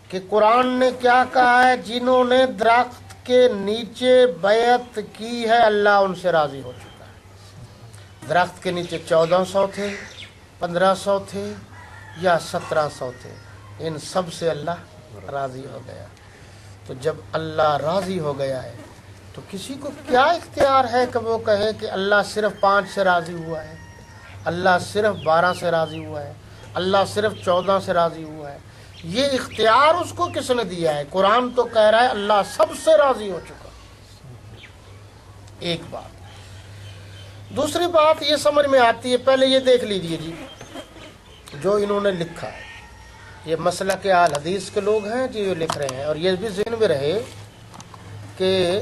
کہ قرآن نے کیا کہا ہے, جنہوں نے درخت کے نیچے بیعت کی ہے اللہ ان سے راضی ہو چکا ہے. درخت کے نیچے 1400 تھے, 1500 تھے یا 1700 تھے, ان سب سے اللہ راضی ہو گیا. تو جب اللہ راضی ہو گیا ہے تو کسی کو کیا اختیار ہے کہ وہ کہے کہ اللہ صرف 5 سے راضی ہوا ہے، اللہ صرف 12 سے راضی ہوا ہے، اللہ صرف 14 سے راضی ہوا ہے؟ یہ اختیار اس کو کس نے دیا ہے؟ قرآن تو کہہ رہا ہے اللہ سب سے راضی ہو چکا۔ ایک بات۔ دوسری بات یہ سمجھ میں آتی ہے، پہلے یہ دیکھ لیجئے جی جو انہوں نے لکھا ہے، یہ مسلک اہل حدیث کے لوگ ہیں جو یہ لکھ رہے ہیں، اور یہ بھی ذہن میں رہے کہ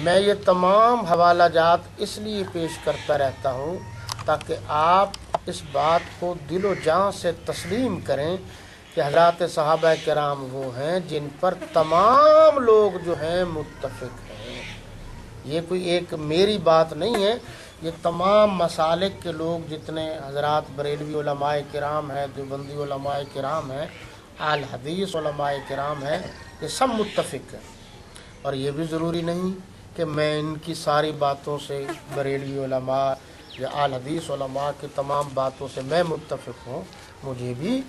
میں یہ تمام حوالہ جات اس لیے پیش کرتا رہتا ہوں تاکہ آپ اس بات کو دل و جان سے تسلیم کریں کہ حضرات صحابہ کرام وہ ہیں جن پر تمام لوگ جو ہیں متفق ہیں۔ یہ کوئی ایک میری بات نہیں ہے، یہ تمام مسالک کے لوگ جتنے حضرات بریلوی علماء کرام ہیں، دیوبندی علماء کرام ہیں، اہل حدیث علماء کرام ہیں، یہ سب متفق ہیں۔ اور یہ بھی ضروری نہیں کہ میں ان کی ساری باتوں سے، بریلوی علماء یا اہل حدیث علماء کی تمام باتوں سے میں متفق ہوں، مجھے بھی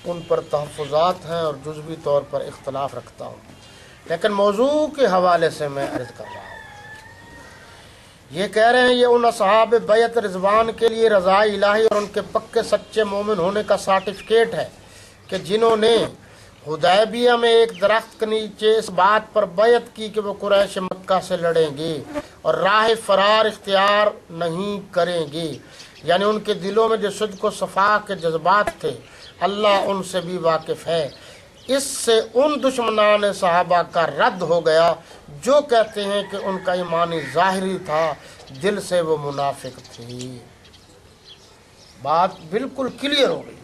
ان پر تحفظات ہیں اور جزوی طور پر اختلاف رکھتا ہوں، لیکن موضوع کے حوالے سے میں عرض کر رہا ہوں۔ یہ کہہ رہے ہیں یہ ان اصحاب بیعت رضوان کے لیے رضا الہی اور ان کے پکے سچے مومن ہونے کا سرٹیفکیٹ ہے کہ جنہوں نے حدیبیہ میں ایک درخت کے نیچے اس بات پر بیعت کی کہ وہ قریش مکہ سے لڑیں گے اور راہ فرار اختیار نہیں کریں گے، یعنی ان کے دلوں میں جو صدق و صفا کے جذبات تھے اللہ ان سے بھی واقف ہے۔ اس سے ان دشمنان صحابہ کا رد ہو گیا جو کہتے ہیں کہ ان کا ایمان ظاہری تھا، دل سے وہ منافق تھی۔ بات بالکل کلیئر ہو گئی۔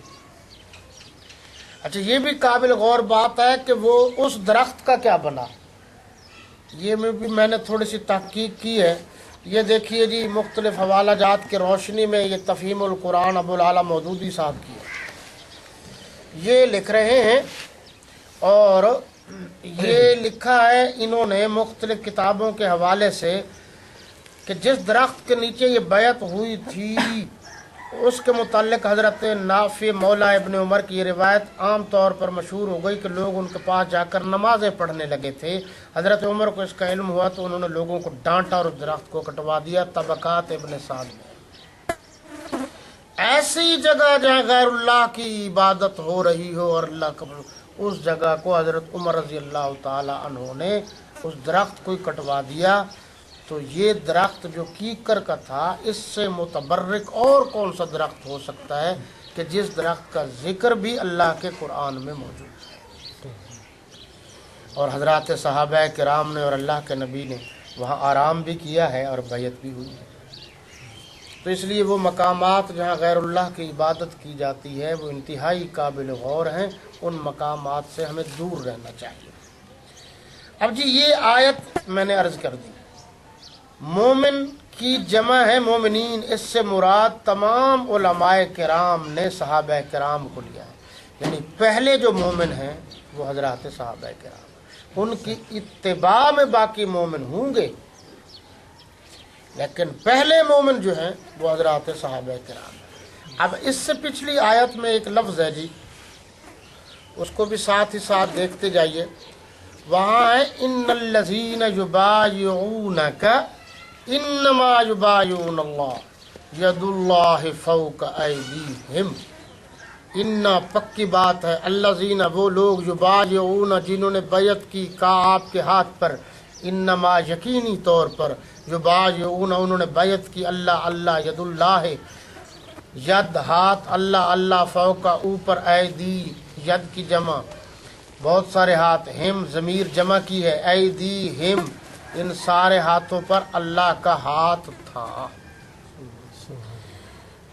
اچھا یہ بھی قابل غور بات ہے کہ وہ اس درخت کا کیا بنا، یہ میں نے تھوڑی سی تحقیق کی ہے۔ یہ دیکھیے جی مختلف حوالہ جات کی روشنی میں یہ تفہیم القرآن ابو العالی مودودی صاحب کی ہے، یہ لکھ رہے ہیں، اور یہ لکھا ہے انہوں نے مختلف کتابوں کے حوالے سے کہ جس درخت کے نیچے یہ بیعت ہوئی تھی اس کے متعلق حضرت نافع مولا ابن عمر کی یہ روایت عام طور پر مشہور ہو گئی کہ لوگ ان کے پاس جا کر نمازیں پڑھنے لگے تھے۔ حضرت عمر کو اس کا علم ہوا تو انہوں نے لوگوں کو ڈانٹا اور اس درخت کو کٹوا دیا۔ طبقات ابن سعد میں ایسی جگہ جہاں غیر اللہ کی عبادت ہو رہی ہو اور اللہ کا، اس جگہ کو حضرت عمر رضی اللہ تعالی عنہ نے اس درخت کو کٹوا دیا۔ تو یہ درخت جو کیکر کا تھا، اس سے متبرک اور کون سا درخت ہو سکتا ہے کہ جس درخت کا ذکر بھی اللہ کے قرآن میں موجود ہے، اور حضرات صحابہ کرام نے اور اللہ کے نبی نے وہاں آرام بھی کیا ہے اور بیعت بھی ہوئی ہے۔ تو اس لیے وہ مقامات جہاں غیر اللہ کی عبادت کی جاتی ہے وہ انتہائی قابل غور ہیں، ان مقامات سے ہمیں دور رہنا چاہیے۔ اب جی یہ آیت میں نے عرض کر دی، مومن کی جمع ہے مومنین، اس سے مراد تمام علماء کرام نے صحابہ کرام کو لیا ہے، یعنی پہلے جو مومن ہیں وہ حضرات صحابہ کرام، ان کی اتباع میں باقی مومن ہوں گے، لیکن پہلے مومن جو ہیں وہ حضرات صحابہ کرام ہیں۔ اب اس سے پچھلی آیت میں ایک لفظ ہے جی، اس کو بھی ساتھ ہی ساتھ دیکھتے جائیے، وہاں ہے ان الذین یبایعونک انما یبایعون اللہ ید اللہ فوق ایدیہم، ان پکی بات ہے، الذین وہ لوگ یبایعون جنہوں نے بیعت کی کا آپ کے ہاتھ پر، انما یقینی طور پر، یبایعون انہوں نے بیعت کی، اللہ اللہ ید اللہ ید ہاتھ، اللہ اللہ فوق اوپر، ایدی ید کی جمع بہت سارے ہاتھ، ہم ضمیر جمع کی ہے، ایدی ہم ان سارے ہاتھوں پر اللہ کا ہاتھ تھا۔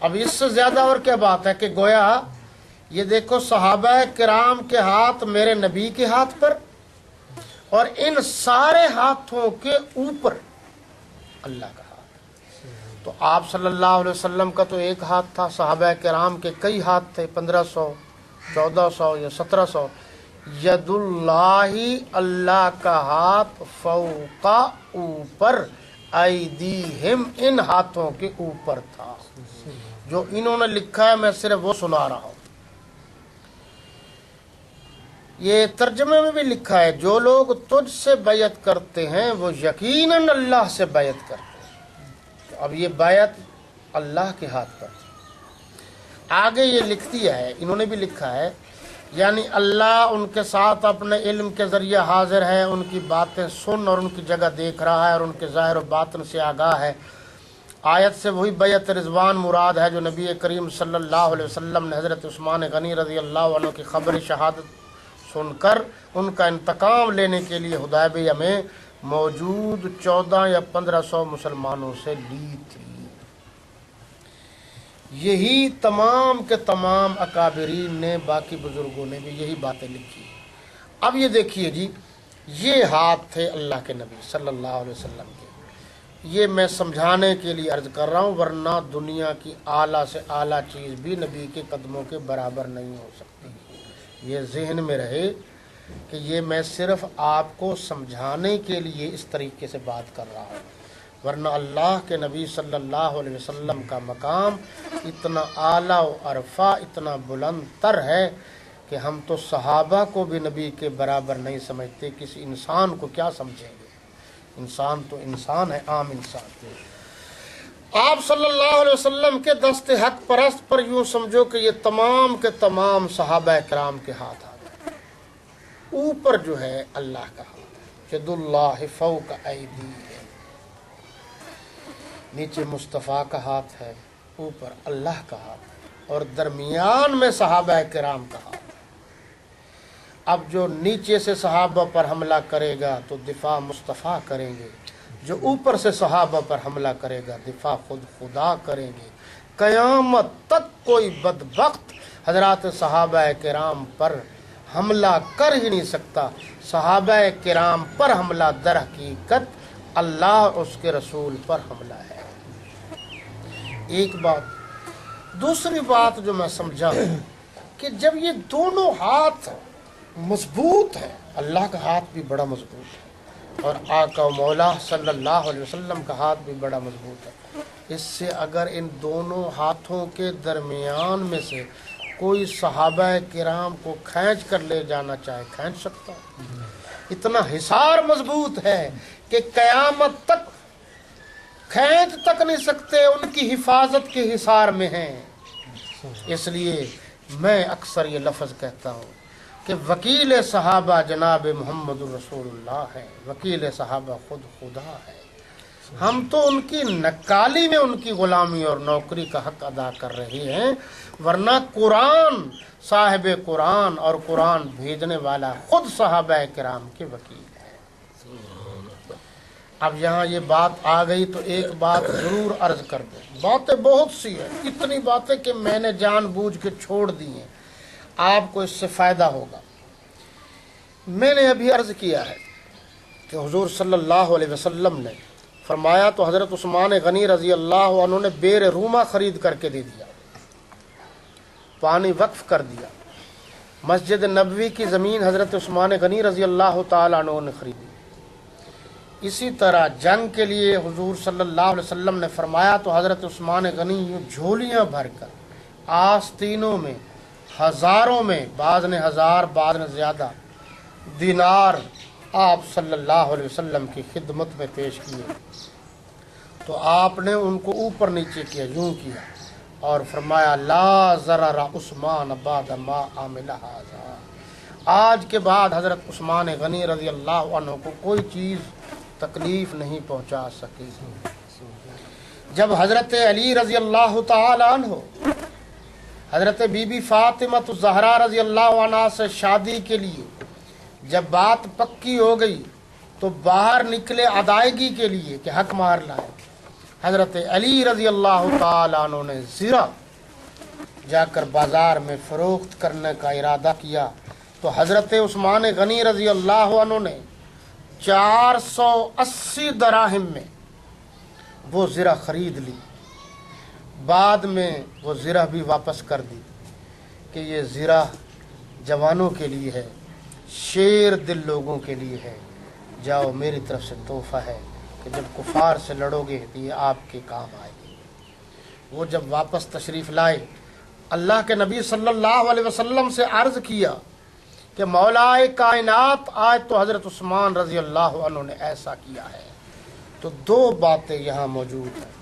اب اس سے زیادہ اور کیا بات ہے کہ گویا یہ دیکھو صحابہ کرام کے ہاتھ میرے نبی کے ہاتھ پر، اور ان سارے ہاتھوں کے اوپر اللہ کا ہاتھ۔ تو آپ صلی اللہ علیہ وسلم کا تو ایک ہاتھ تھا، صحابہ کرام کے کئی ہاتھ تھے، 1500 1400 یا 1700۔ ید اللہ اللہ کا ہاتھ، فوق اوپر، ایدیہم ان ہاتھوں کے اوپر تھا۔ جو انہوں نے لکھا ہے میں صرف وہ سنا رہا ہوں۔ یہ ترجمے میں بھی لکھا ہے جو لوگ تجھ سے بیعت کرتے ہیں وہ یقیناً اللہ سے بیعت کرتے ہیں۔ اب یہ بیعت اللہ کے ہاتھ پر۔ آگے یہ لکھ دیا ہے، انہوں نے بھی لکھا ہے، یعنی اللہ ان کے ساتھ اپنے علم کے ذریعے حاضر ہے، ان کی باتیں سن اور ان کی جگہ دیکھ رہا ہے اور ان کے ظاہر و باطن سے آگاہ ہے۔ آیت سے وہی بیعت رضوان مراد ہے جو نبی کریم صلی اللہ علیہ وسلم نے حضرت عثمان غنی رضی اللہ عنہ کی خبر شہادت سن کر ان کا انتقام لینے کے لیے حدیبیہ میں موجود 14 یا 1500 مسلمانوں سے لی تھی۔ یہی تمام کے تمام اکابرین نے، باقی بزرگوں نے بھی یہی باتیں لکھی۔ اب یہ دیکھیے جی، یہ ہاتھ تھے اللہ کے نبی صلی اللہ علیہ وسلم کے۔ یہ میں سمجھانے کے لیے عرض کر رہا ہوں، ورنہ دنیا کی اعلیٰ سے اعلیٰ چیز بھی نبی کے قدموں کے برابر نہیں ہو سکتی۔ یہ ذہن میں رہے کہ یہ میں صرف آپ کو سمجھانے کے لیے اس طریقے سے بات کر رہا ہوں، ورنہ اللہ کے نبی صلی اللہ علیہ وسلم کا مقام اتنا اعلیٰ و عرفہ، اتنا بلند تر ہے کہ ہم تو صحابہ کو بھی نبی کے برابر نہیں سمجھتے، کسی انسان کو کیا سمجھیں گے؟ انسان تو انسان ہے، عام انسان۔ آپ صلی اللہ علیہ وسلم کے دست حق پرست پر یوں سمجھو کہ یہ تمام کے تمام صحابہ کرام کے ہاتھ آ گئے۔ اوپر جو ہے اللہ کا ہاتھ ہے، ید اللہ فوق ایدیہم، نیچے مصطفیٰ کا ہاتھ ہے، اوپر اللہ کا ہاتھ ہے، اور درمیان میں صحابہ کرام کا ہاتھ ہے۔ اب جو نیچے سے صحابہ پر حملہ کرے گا تو دفاع مصطفیٰ کریں گے، جو اوپر سے صحابہ پر حملہ کرے گا دفاع خود خدا کریں گے۔ قیامت تک کوئی بدبخت حضرات صحابہ کرام پر حملہ کر ہی نہیں سکتا۔ صحابہ کرام پر حملہ در حقیقت اللہ اس کے رسول پر حملہ ہے۔ ایک بات۔ دوسری بات جو میں سمجھا کہ جب یہ دونوں ہاتھ مضبوط ہیں، اللہ کا ہاتھ بھی بڑا مضبوط ہے اور آقا و مولا صلی اللہ علیہ وسلم کا ہاتھ بھی بڑا مضبوط ہے، اس سے اگر ان دونوں ہاتھوں کے درمیان میں سے کوئی صحابہ کرام کو کھینچ کر لے جانا چاہے کھینچ سکتا ہے۔ اتنا حصار مضبوط ہے کہ قیامت تک کھینچ تک نہیں سکتے، ان کی حفاظت کے حصار میں ہیں۔ اس لیے میں اکثر یہ لفظ کہتا ہوں کہ وکیل صحابہ جناب محمد الرسول اللہ ہے، وکیل صحابہ خود خدا ہے۔ ہم تو ان کی نکالی میں ان کی غلامی اور نوکری کا حق ادا کر رہے ہیں، ورنہ قرآن، صاحب قرآن اور قرآن بھیجنے والا خود صحابہ کرام کے وکیل ہے۔ اب یہاں یہ بات آ گئی تو ایک بات ضرور عرض کر دیں، باتیں بہت سی ہیں، اتنی باتیں کہ میں نے جان بوجھ کے چھوڑ دی ہیں، آپ کو اس سے فائدہ ہوگا۔ میں نے ابھی عرض کیا ہے کہ حضور صلی اللہ علیہ وسلم نے فرمایا تو حضرت عثمان غنی رضی اللہ عنہ نے بیر روما خرید کر کے دے دیا، پانی وقف کر دیا۔ مسجد نبوی کی زمین حضرت عثمان غنی رضی اللہ تعالی عنہ نے خریدی۔ اسی طرح جنگ کے لیے حضور صلی اللہ علیہ وسلم نے فرمایا تو حضرت عثمان غنی جھولیاں بھر کر آستینوں میں ہزاروں میں، بعض نے ہزار بعض نے زیادہ دینار آپ صلی اللہ علیہ وسلم کی خدمت میں پیش کیے، تو آپ نے ان کو اوپر نیچے کیا، یوں کیا اور فرمایا لا ضرر عثمان بعد ما عمل ھذا، آج کے بعد حضرت عثمان غنی رضی اللہ عنہ کو کوئی چیز تکلیف نہیں پہنچا سکی۔ جب حضرت علی رضی اللہ تعالی عنہ حضرت بی بی فاطمہ الزہرا رضی اللہ عنہا سے شادی کے لیے جب بات پکی ہو گئی تو باہر نکلے ادائیگی کے لیے کہ حق مہر لائے، حضرت علی رضی اللہ تعالی عنہ نے زرہ جا کر بازار میں فروخت کرنے کا ارادہ کیا تو حضرت عثمان غنی رضی اللہ عنہ نے 480 دراہم میں وہ زرہ خرید لی، بعد میں وہ زرہ بھی واپس کر دی کہ یہ زرہ جوانوں کے لیے ہے، شیر دل لوگوں کے لیے ہے، جاؤ میری طرف سے تحفہ ہے کہ جب کفار سے لڑو گے تو یہ آپ کے کام آئے گی۔ وہ جب واپس تشریف لائے، اللہ کے نبی صلی اللہ علیہ وسلم سے عرض کیا کہ مولائے کائنات آج تو حضرت عثمان رضی اللہ عنہ نے ایسا کیا ہے، تو دو باتیں یہاں موجود ہیں۔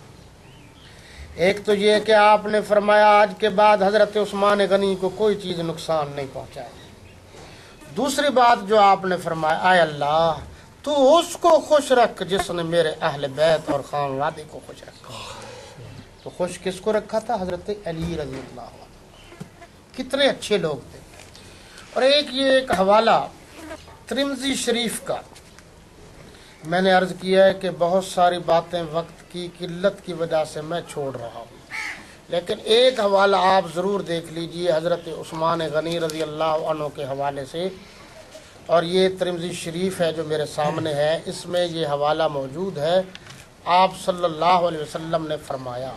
ایک تو یہ کہ آپ نے فرمایا آج کے بعد حضرت عثمان غنی کو کوئی چیز نقصان نہیں پہنچائے۔ دوسری بات جو آپ نے فرمایا، اے اللہ تو اس کو خوش رکھ جس نے میرے اہل بیت اور خانوادے کو خوش رکھا۔ تو خوش کس کو رکھا تھا؟ حضرت علی رضی اللہ عنہ، کتنے اچھے لوگ تھے۔ اور ایک حوالہ ترمذی شریف کا، میں نے عرض کیا ہے کہ بہت ساری باتیں وقت کی قلت کی وجہ سے میں چھوڑ رہا ہوں، لیکن ایک حوالہ آپ ضرور دیکھ لیجئے حضرت عثمان غنی رضی اللہ عنہ کے حوالے سے، اور یہ ترمذی شریف ہے جو میرے سامنے ہے، اس میں یہ حوالہ موجود ہے۔ آپ صلی اللہ علیہ وسلم نے فرمایا،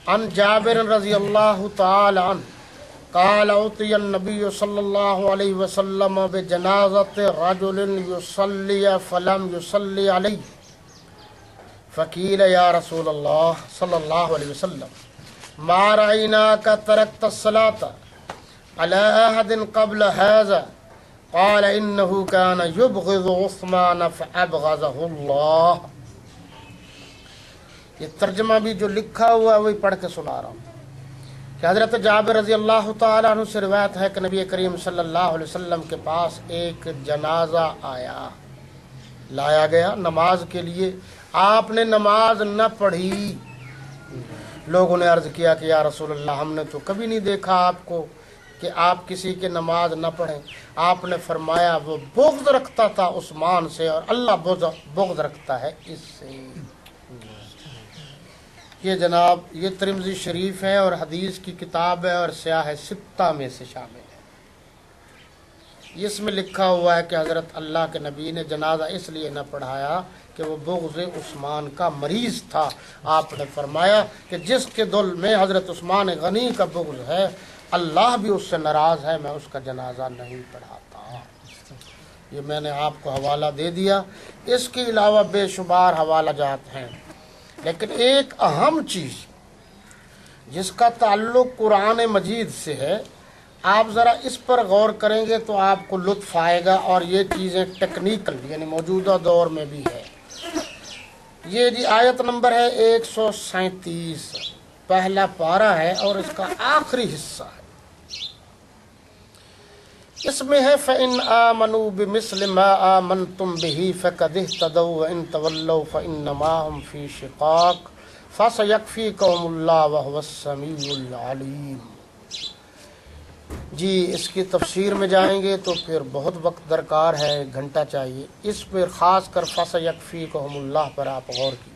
عن جابر رضی اللہ تعالی عنہ قال اوتی النبی صلی اللہ علیہ وسلم بجنازت رجل یصلی فلم یصلی علیہ فقیل یا رسول اللہ صلی اللہ علیہ وسلم ما رأیناک ترکت الصلاة علی احد قبل هذا قال انه كان يبغض عثمان فابغضه اللہ۔ یہ ترجمہ بھی جو لکھا ہوا ہے وہی پڑھ کے سنا رہا ہوں کہ حضرت جابر رضی اللہ تعالیٰ عنہ سے روایت ہے کہ نبی کریم صلی اللہ علیہ وسلم کے پاس ایک جنازہ لایا گیا نماز کے لیے۔ آپ نے نماز نہ پڑھی۔ لوگوں نے عرض کیا کہ یا رسول اللہ ہم نے تو کبھی نہیں دیکھا آپ کو کہ آپ کسی کی نماز نہ پڑھیں۔ آپ نے فرمایا وہ بغض رکھتا تھا عثمان سے اور اللہ بغض رکھتا ہے اس سے۔ یہ جناب یہ ترمذی شریف ہے اور حدیث کی کتاب ہے اور سیاح ستہ میں سے شامل ہے۔ اس میں لکھا ہوا ہے کہ حضرت اللہ کے نبی نے جنازہ اس لیے نہ پڑھایا کہ وہ بغض عثمان کا مریض تھا۔ آپ نے فرمایا کہ جس کے دل میں حضرت عثمان غنی کا بغض ہے اللہ بھی اس سے ناراض ہے، میں اس کا جنازہ نہیں پڑھاتا۔ یہ میں نے آپ کو حوالہ دے دیا۔ اس کے علاوہ بے شمار حوالہ جات ہیں، لیکن ایک اہم چیز جس کا تعلق قرآن مجید سے ہے، آپ ذرا اس پر غور کریں گے تو آپ کو لطف آئے گا، اور یہ چیزیں ٹیکنیکل یعنی موجودہ دور میں بھی ہے۔ یہ جی آیت نمبر ہے 137، پہلا پارہ ہے اور اس کا آخری حصہ ہے۔ اس میں ہے فَإِنْ آمَنُوا بِمِثْلِ مَا آمَنْتُمْ بِهِ فَقَدِ اهْتَدَوْا وَإِنْ تَوَلَّوْا فَإِنَّمَا هُمْ فِي شِقَاقٍ فَسَيَكْفِيكَهُمُ اللَّهُ وَهُوَ السَّمِيعُ الْعَلِيمُ۔ جی اس کی تفسیر میں جائیں گے تو پھر بہت وقت درکار ہے، ایک گھنٹہ چاہیے۔ اس پر خاص کر فَسَيَكْفِيكَهُمُ اللَّهُ پر آپ غور کیجیے۔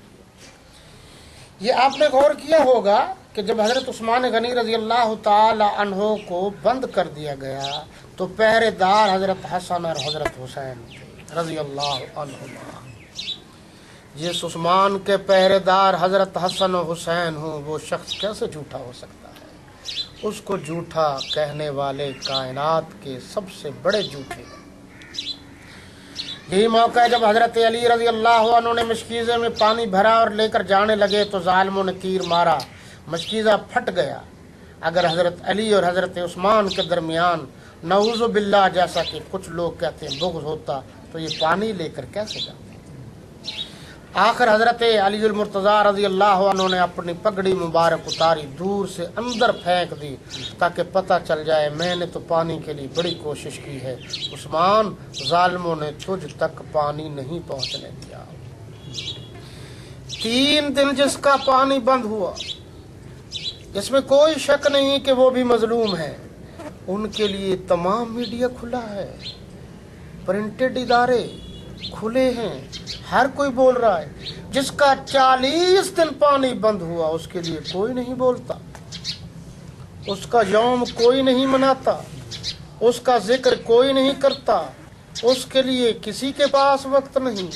یہ آپ نے غور کیا ہوگا کہ جب حضرت عثمان غنی رضی اللہ تعالی عنہ کو بند کر دیا گیا تو پہرے دار حضرت حسن اور حضرت حسین تھے رضی اللہ عنہما۔ جس عثمان کے پہرے دار حضرت حسن و حسین ہوں وہ شخص کیسے جھوٹا ہو سکتا ہے؟ اس کو جھوٹا کہنے والے کائنات کے سب سے بڑے جھوٹے ہیں۔ یہی موقع ہے جب حضرت علی رضی اللہ عنہ نے مشکیزے میں پانی بھرا اور لے کر جانے لگے تو ظالموں نے تیر مارا، مشکیزہ پھٹ گیا۔ اگر حضرت علی اور حضرت عثمان کے درمیان نعوذ باللہ جیسا کہ کچھ لوگ کہتے ہیں بغض ہوتا تو یہ پانی لے کر کیسے جاتے؟ آخر حضرت علی المرتضیٰ رضی اللہ عنہ نے اپنی پگڑی مبارک اتاری، دور سے اندر پھینک دی تاکہ پتہ چل جائے میں نے تو پانی کے لیے بڑی کوشش کی ہے، عثمان ظالموں نے تجھ تک پانی نہیں پہنچنے دیا۔ 3 دن جس کا پانی بند ہوا، اس میں کوئی شک نہیں کہ وہ بھی مظلوم ہے۔ ان کے لیے تمام میڈیا کھلا ہے، پرنٹڈ ادارے کھلے ہیں، ہر کوئی بول رہا ہے۔ جس کا 40 دن پانی بند ہوا اس کے لیے کوئی نہیں بولتا، اس کا یوم کوئی نہیں مناتا، اس کا ذکر کوئی نہیں کرتا، اس کے لیے کسی کے پاس وقت نہیں،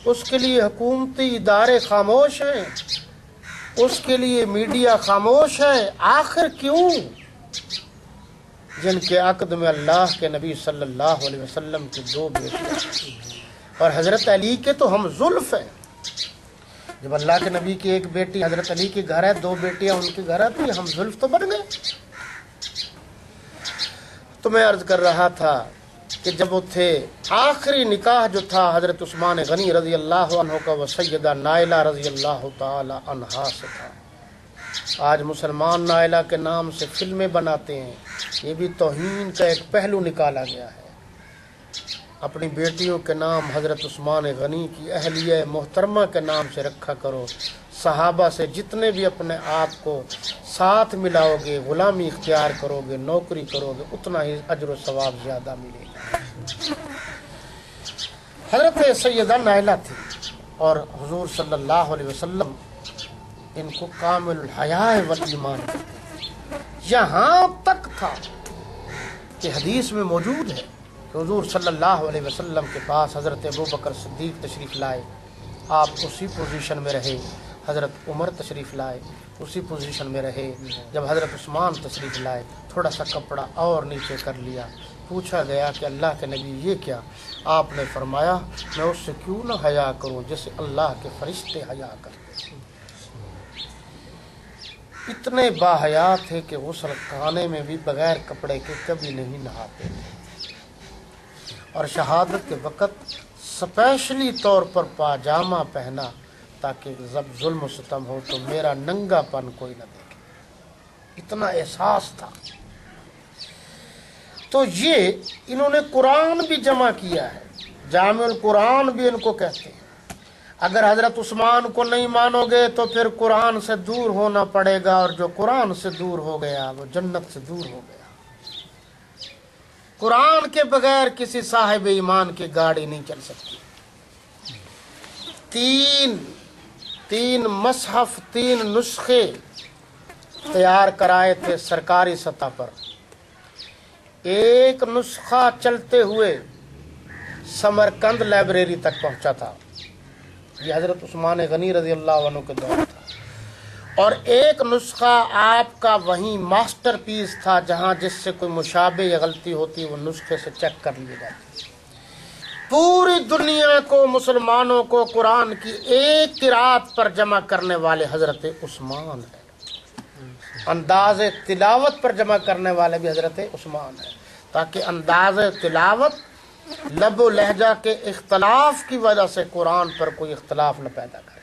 اس کے لیے حکومتی ادارے خاموش ہیں، اس کے لیے میڈیا خاموش ہے۔ آخر کیوں؟ جن کے عقد میں اللہ کے نبی صلی اللہ علیہ وسلم کے 2 بیٹے اور حضرت علی کے تو ہم زلف ہیں۔ جب اللہ کے نبی کی ایک بیٹی حضرت علی کے گھر ہے، 2 بیٹیاں ان کے گھر ہے، تو ہم زلف تو بن گئے۔ تو میں عرض کر رہا تھا کہ جب وہ تھے آخری نکاح جو تھا حضرت عثمان غنی رضی اللہ عنہ کا وہ سیدہ نائلہ رضی اللہ تعالی عنہا سے تھا۔ آج مسلمان نائلہ کے نام سے فلمیں بناتے ہیں، یہ بھی توہین کا ایک پہلو نکالا گیا ہے۔ اپنی بیٹیوں کے نام حضرت عثمان غنی کی اہلیہ محترمہ کے نام سے رکھا کرو، صحابہ سے جتنے بھی اپنے آپ کو ساتھ ملاؤ گے، غلامی اختیار کرو گے، نوکری کرو گے، اتنا ہی اجر و ثواب زیادہ ملے گا۔ حضرت سیدہ نائلہ تھی اور حضور صلی اللہ علیہ وسلم ان کو کامل الحیاء والایمان یہاں تک تھا کہ حدیث میں موجود ہے کہ حضور صلی اللہ علیہ وسلم کے پاس حضرت ابوبکر صدیق تشریف لائے، آپ اسی پوزیشن میں رہے، حضرت عمر تشریف لائے، اسی پوزیشن میں رہے، جب حضرت عثمان تشریف لائے تھوڑا سا کپڑا اور نیچے کر لیا، پوچھا گیا کہ اللہ کے نبی یہ کیا؟ آپ نے فرمایا میں اس سے کیوں نہ حیا کروں جیسے اللہ کے فرشتے حیا کرتے ہیں۔ اتنے باحیا تھے کہ غسل خانے میں بھی بغیر کپڑے کے کبھی نہیں نہاتے تھے، اور شہادت کے وقت اسپیشلی طور پر پاجامہ پہنا تاکہ جب ظلم و ستم ہو تو میرا ننگا پن کوئی نہ دیکھے، اتنا احساس تھا۔ تو یہ انہوں نے قرآن بھی جمع کیا ہے، جامع القرآن بھی ان کو کہتے ہیں۔ اگر حضرت عثمان کو نہیں مانو گے تو پھر قرآن سے دور ہونا پڑے گا، اور جو قرآن سے دور ہو گیا وہ جنت سے دور ہو گیا۔ قرآن کے بغیر کسی صاحب ایمان کی گاڑی نہیں چل سکتی۔ تین مصحف، 3 نسخے تیار کرائے تھے سرکاری سطح پر، ایک نسخہ چلتے ہوئے سمرقند لائبریری تک پہنچا تھا، یہ حضرت عثمان غنی رضی اللہ عنہ کے دور تھا، اور ایک نسخہ آپ کا وہیں ماسٹر پیس تھا جہاں جس سے کوئی مشابہ یا غلطی ہوتی وہ نسخے سے چیک کر لیے جاتی۔ پوری دنیا کو، مسلمانوں کو قرآن کی ایک قرات پر جمع کرنے والے حضرت عثمان ہیں، انداز تلاوت پر جمع کرنے والے بھی حضرت عثمان ہیں، تاکہ انداز تلاوت، لب و لہجہ کے اختلاف کی وجہ سے قرآن پر کوئی اختلاف نہ پیدا کرے۔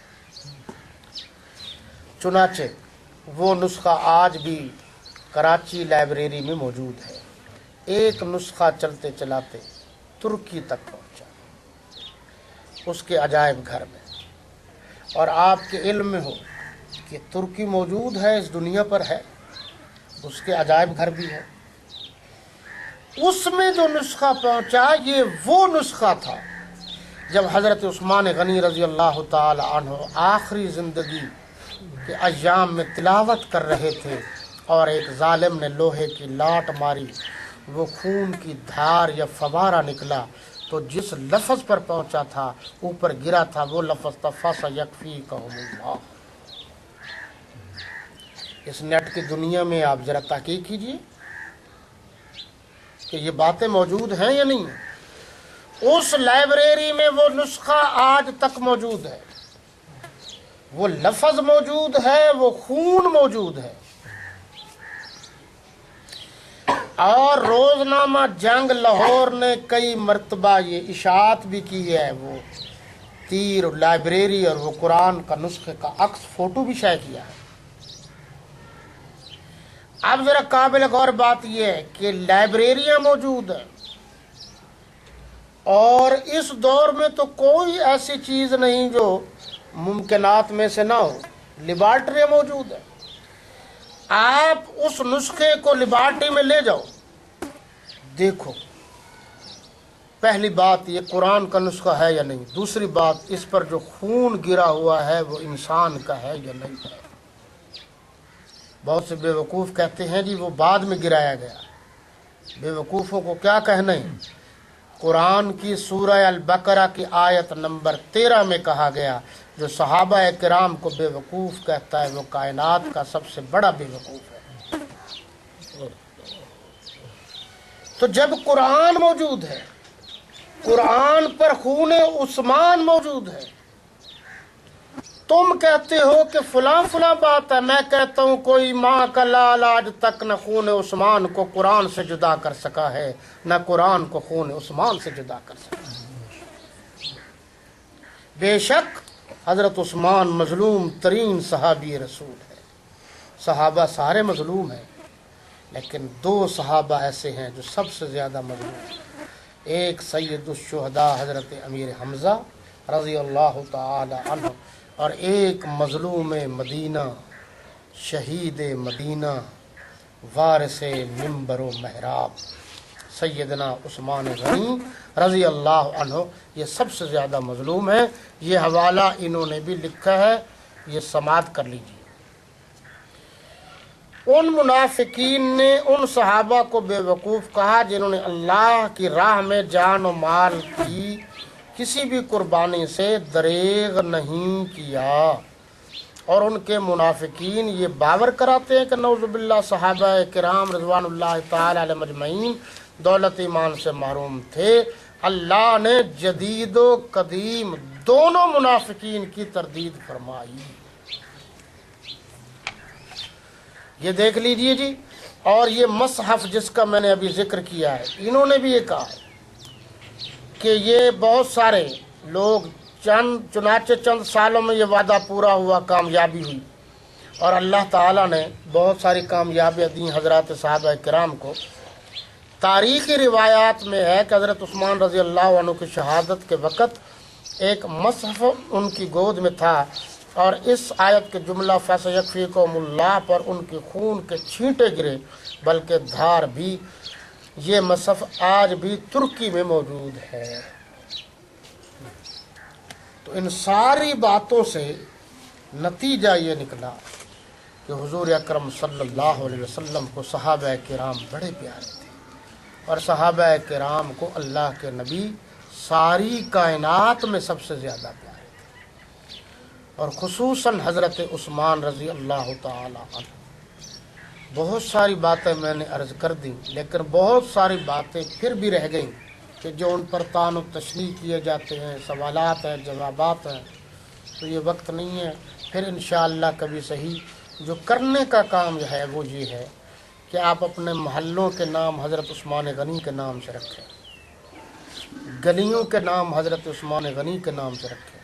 چنانچہ وہ نسخہ آج بھی کراچی لائبریری میں موجود ہے۔ ایک نسخہ چلتے چلاتے ترکی تک پہنچا، اس کے عجائب گھر میں، اور آپ کے علم میں ہو کہ ترکی موجود ہے، اس دنیا پر ہے، اس کے عجائب گھر بھی ہے۔ اس میں جو نسخہ پہنچا یہ وہ نسخہ تھا جب حضرت عثمان غنی رضی اللہ تعالی عنہ آخری زندگی کے ایام میں تلاوت کر رہے تھے، اور ایک ظالم نے لوہے کی لاٹ ماری، وہ خون کی دھار یا فوارہ نکلا، تو جس لفظ پر پہنچا تھا اوپر گرا تھا وہ لفظ تھا فَسَيَكْفِيكَهُمُ اللَّهُ۔ اس نیٹ کی دنیا میں آپ ذرا تحقیق کیجئے کہ یہ باتیں موجود ہیں یا نہیں ہیں۔ اس لائبریری میں وہ نسخہ آج تک موجود ہے، وہ لفظ موجود ہے، وہ خون موجود ہے، اور روزنامہ جنگ لاہور نے کئی مرتبہ یہ اشاعت بھی کی ہے، وہ تیر لائبریری اور وہ قرآن کا نسخے کا عکس فوٹو بھی شائع کیا ہے۔ اب ذرا قابل غور بات یہ ہے کہ لائبریریاں موجود ہیں، اور اس دور میں تو کوئی ایسی چیز نہیں جو ممکنات میں سے نہ ہو، لیبارٹریاں موجود ہیں۔ آپ اس نسخے کو لیبارٹری میں لے جاؤ، دیکھو پہلی بات یہ قرآن کا نسخہ ہے یا نہیں، دوسری بات اس پر جو خون گرا ہوا ہے وہ انسان کا ہے یا نہیں ہے۔ بہت سے بے وقوف کہتے ہیں جی وہ بعد میں گرایا گیا، بے وقوفوں کو کیا کہنا ہے۔ قرآن کی سورہ البقرہ کی آیت نمبر 13 میں کہا گیا جو صحابہ کرام کو بے وقوف کہتا ہے وہ کائنات کا سب سے بڑا بے وقوف ہے۔ تو جب قرآن موجود ہے، قرآن پر خون عثمان موجود ہے، تم کہتے ہو کہ فلاں فلاں بات ہے، میں کہتا ہوں کوئی ماں کا لال آج تک نہ خون عثمان کو قرآن سے جدا کر سکا ہے، نہ قرآن کو خون عثمان سے جدا کر سکا ہے۔ بے شک حضرت عثمان مظلوم ترین صحابی رسول ہے۔ صحابہ سارے مظلوم ہیں، لیکن دو صحابہ ایسے ہیں جو سب سے زیادہ مظلوم ہیں۔ ایک سید الشہداء حضرت امیر حمزہ رضی اللہ تعالی عنہ، اور ایک مظلوم مدینہ، شہید مدینہ، وارث منبر و محراب سیدنا عثمان غنی رضی اللہ عنہ، یہ سب سے زیادہ مظلوم ہے۔ یہ حوالہ انہوں نے بھی لکھا ہے، یہ سماعت کر لیجیے۔ ان منافقین نے ان صحابہ کو بے وقوف کہا جنہوں نے اللہ کی راہ میں جان و مال کی کسی بھی قربانی سے دریغ نہیں کیا، اور ان کے منافقین یہ باور کراتے ہیں کہ نعوذ باللہ صحابہ کرام رضوان اللہ تعالی علیہ مجمعین دولت ایمان سے محروم تھے۔ اللہ نے جدید و قدیم دونوں منافقین کی تردید فرمائی۔ یہ دیکھ لیجئے جی۔ اور یہ مصحف جس کا میں نے ابھی ذکر کیا ہے، انہوں نے بھی یہ کہا ہے کہ یہ بہت سارے لوگ چنانچہ چند سالوں میں یہ وعدہ پورا ہوا، کامیابی ہوئی، اور اللہ تعالیٰ نے بہت ساری کامیابیاں دیں حضرات صحابہ کرام کو۔ تاریخی روایات میں ہے کہ حضرت عثمان رضی اللہ عنہ کی شہادت کے وقت ایک مصحف ان کی گود میں تھا، اور اس آیت کے جملہ فَسَيَكْفِيكُمُ اللَّهُ پر ان کے خون کے چھینٹے گرے، بلکہ دھار بھی۔ یہ مصحف آج بھی ترکی میں موجود ہے۔ تو ان ساری باتوں سے نتیجہ یہ نکلا کہ حضور اکرم صلی اللہ علیہ وسلم کو صحابہ کرام بڑے پیارے تھے، اور صحابہ کرام کو اللہ کے نبی ساری کائنات میں سب سے زیادہ پیارے تھے، اور خصوصاً حضرت عثمان رضی اللہ تعالی عنہ۔ بہت ساری باتیں میں نے عرض کر دیں، لیکن بہت ساری باتیں پھر بھی رہ گئیں کہ جو ان پر تان و تشریح کیے جاتے ہیں، سوالات ہیں، جوابات ہیں، تو یہ وقت نہیں ہے۔ پھر انشاءاللہ کبھی صحیح جو کرنے کا کام ہے وہ یہ ہے کہ آپ اپنے محلوں کے نام حضرت عثمان غنی کے نام سے رکھیں، گلیوں کے نام حضرت عثمان غنی کے نام سے رکھیں،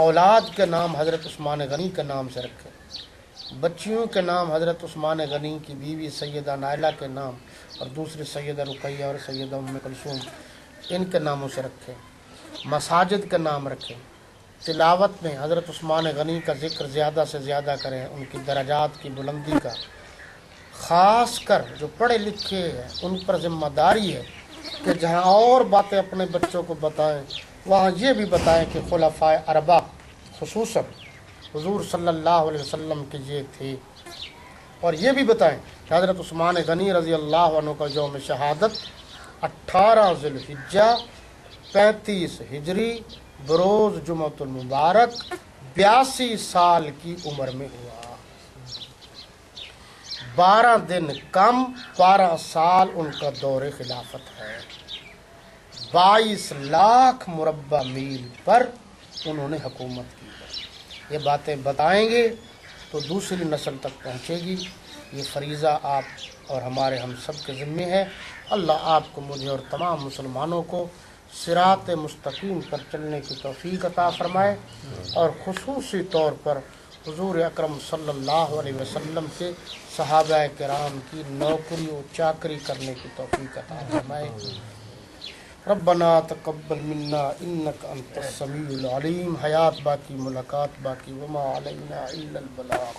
اولاد کے نام حضرت عثمان غنی کے نام سے رکھیں، بچیوں کے نام حضرت عثمان غنی کی بیوی سیدہ نائلہ کے نام، اور دوسری سیدہ رقیہ اور سیدہ ام کلثوم، ان کے ناموں سے رکھیں، مساجد کے نام رکھیں، تلاوت میں حضرت عثمان غنی کا ذکر زیادہ سے زیادہ کریں، ان کی درجات کی بلندی کا، خاص کر جو پڑھے لکھے ہیں ان پر ذمہ داری ہے کہ جہاں اور باتیں اپنے بچوں کو بتائیں، وہاں یہ بھی بتائیں کہ خلفائے اربعہ خصوصاً حضور صلی اللہ علیہ وسلم کے یہ تھے، اور یہ بھی بتائیں کہ حضرت عثمان غنی رضی اللہ عنہ کا یوم شہادت 18 ذی الحجہ 35 ہجری بروز جمعۃ المبارک 82 سال کی عمر میں ہوا۔ 12 دن کم 12 سال ان کا دور خلافت ہے۔ 22 لاکھ مربع میل پر انہوں نے حکومت کی ہے۔ یہ باتیں بتائیں گے تو دوسری نسل تک پہنچے گی۔ یہ فریضہ آپ اور ہمارے ہم سب کے ذمے ہے۔ اللہ آپ کو، مجھے اور تمام مسلمانوں کو صراط مستقیم پر چلنے کی توفیق عطا فرمائے، اور خصوصی طور پر حضور اکرم صلی اللہ علیہ وسلم کے صحابہ کرام کی نوکری و چاکری کرنے کی توفیق عطا فرمائے۔ ربنا تقبل منا انک انت السمیع العلیم۔ حیات باقی، ملاقات باقی، وما علینا الا البلاغ۔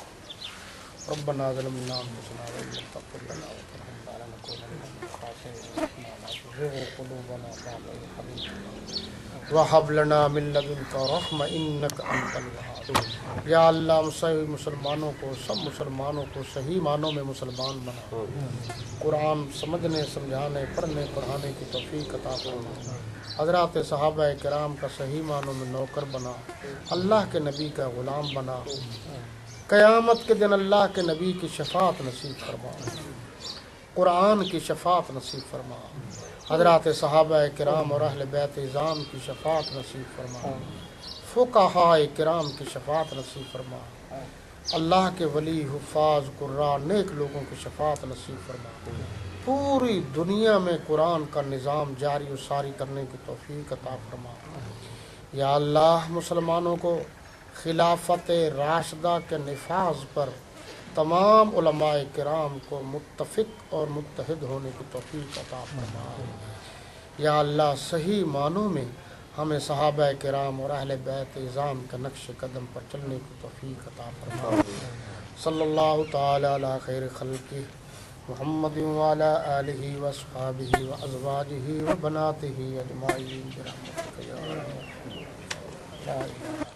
ربنا ظلمنا انفسنا وان لم تغفر لنا وترحمنا لنكونن من الخاسرين۔ قلوبنا بعد إذ هديتنا وهب لنا من لدنك رحمة إنك أنت الوهاب۔ یا اللہ صحیح مسلمانوں کو، سب مسلمانوں کو صحیح معنوں میں مسلمان بنا، قرآن سمجھنے، سمجھانے، پڑھنے، پڑھانے کی توفیق عطا فرما، حضرات صحابہ کرام کا صحیح معنوں میں نوکر بنا، اللہ کے نبی کا غلام بنا، قیامت کے دن اللہ کے نبی کی شفاعت نصیب فرما، قرآن کی شفاعت نصیب فرما، حضرات صحابہ کرام اور اہل بیت اعظام کی شفاعت نصیب فرما، فقہائے کرام کی شفاعت نصیب فرما، اللہ کے ولی حفاظ قراء نیک لوگوں کی شفاعت نصیب فرما، پوری دنیا میں قرآن کا نظام جاری و ساری کرنے کی توفیق عطا فرما۔ یا اللہ مسلمانوں کو خلافت راشدہ کے نفاذ پر تمام علماء کرام کو متفق اور متحد ہونے کی توفیق عطا فرما۔ یا اللہ صحیح معنوں میں ہمیں صحابہ کرام اور اہل بیت اعظام کے نقش قدم پر چلنے کی توفیق عطا فرما۔ صلی اللہ تعالی علی خیر خلقہ محمد وعلی آلہ واصحابہ وازواجہ وبناتہ اجمعین برحمتک یا ارحم الراحمین۔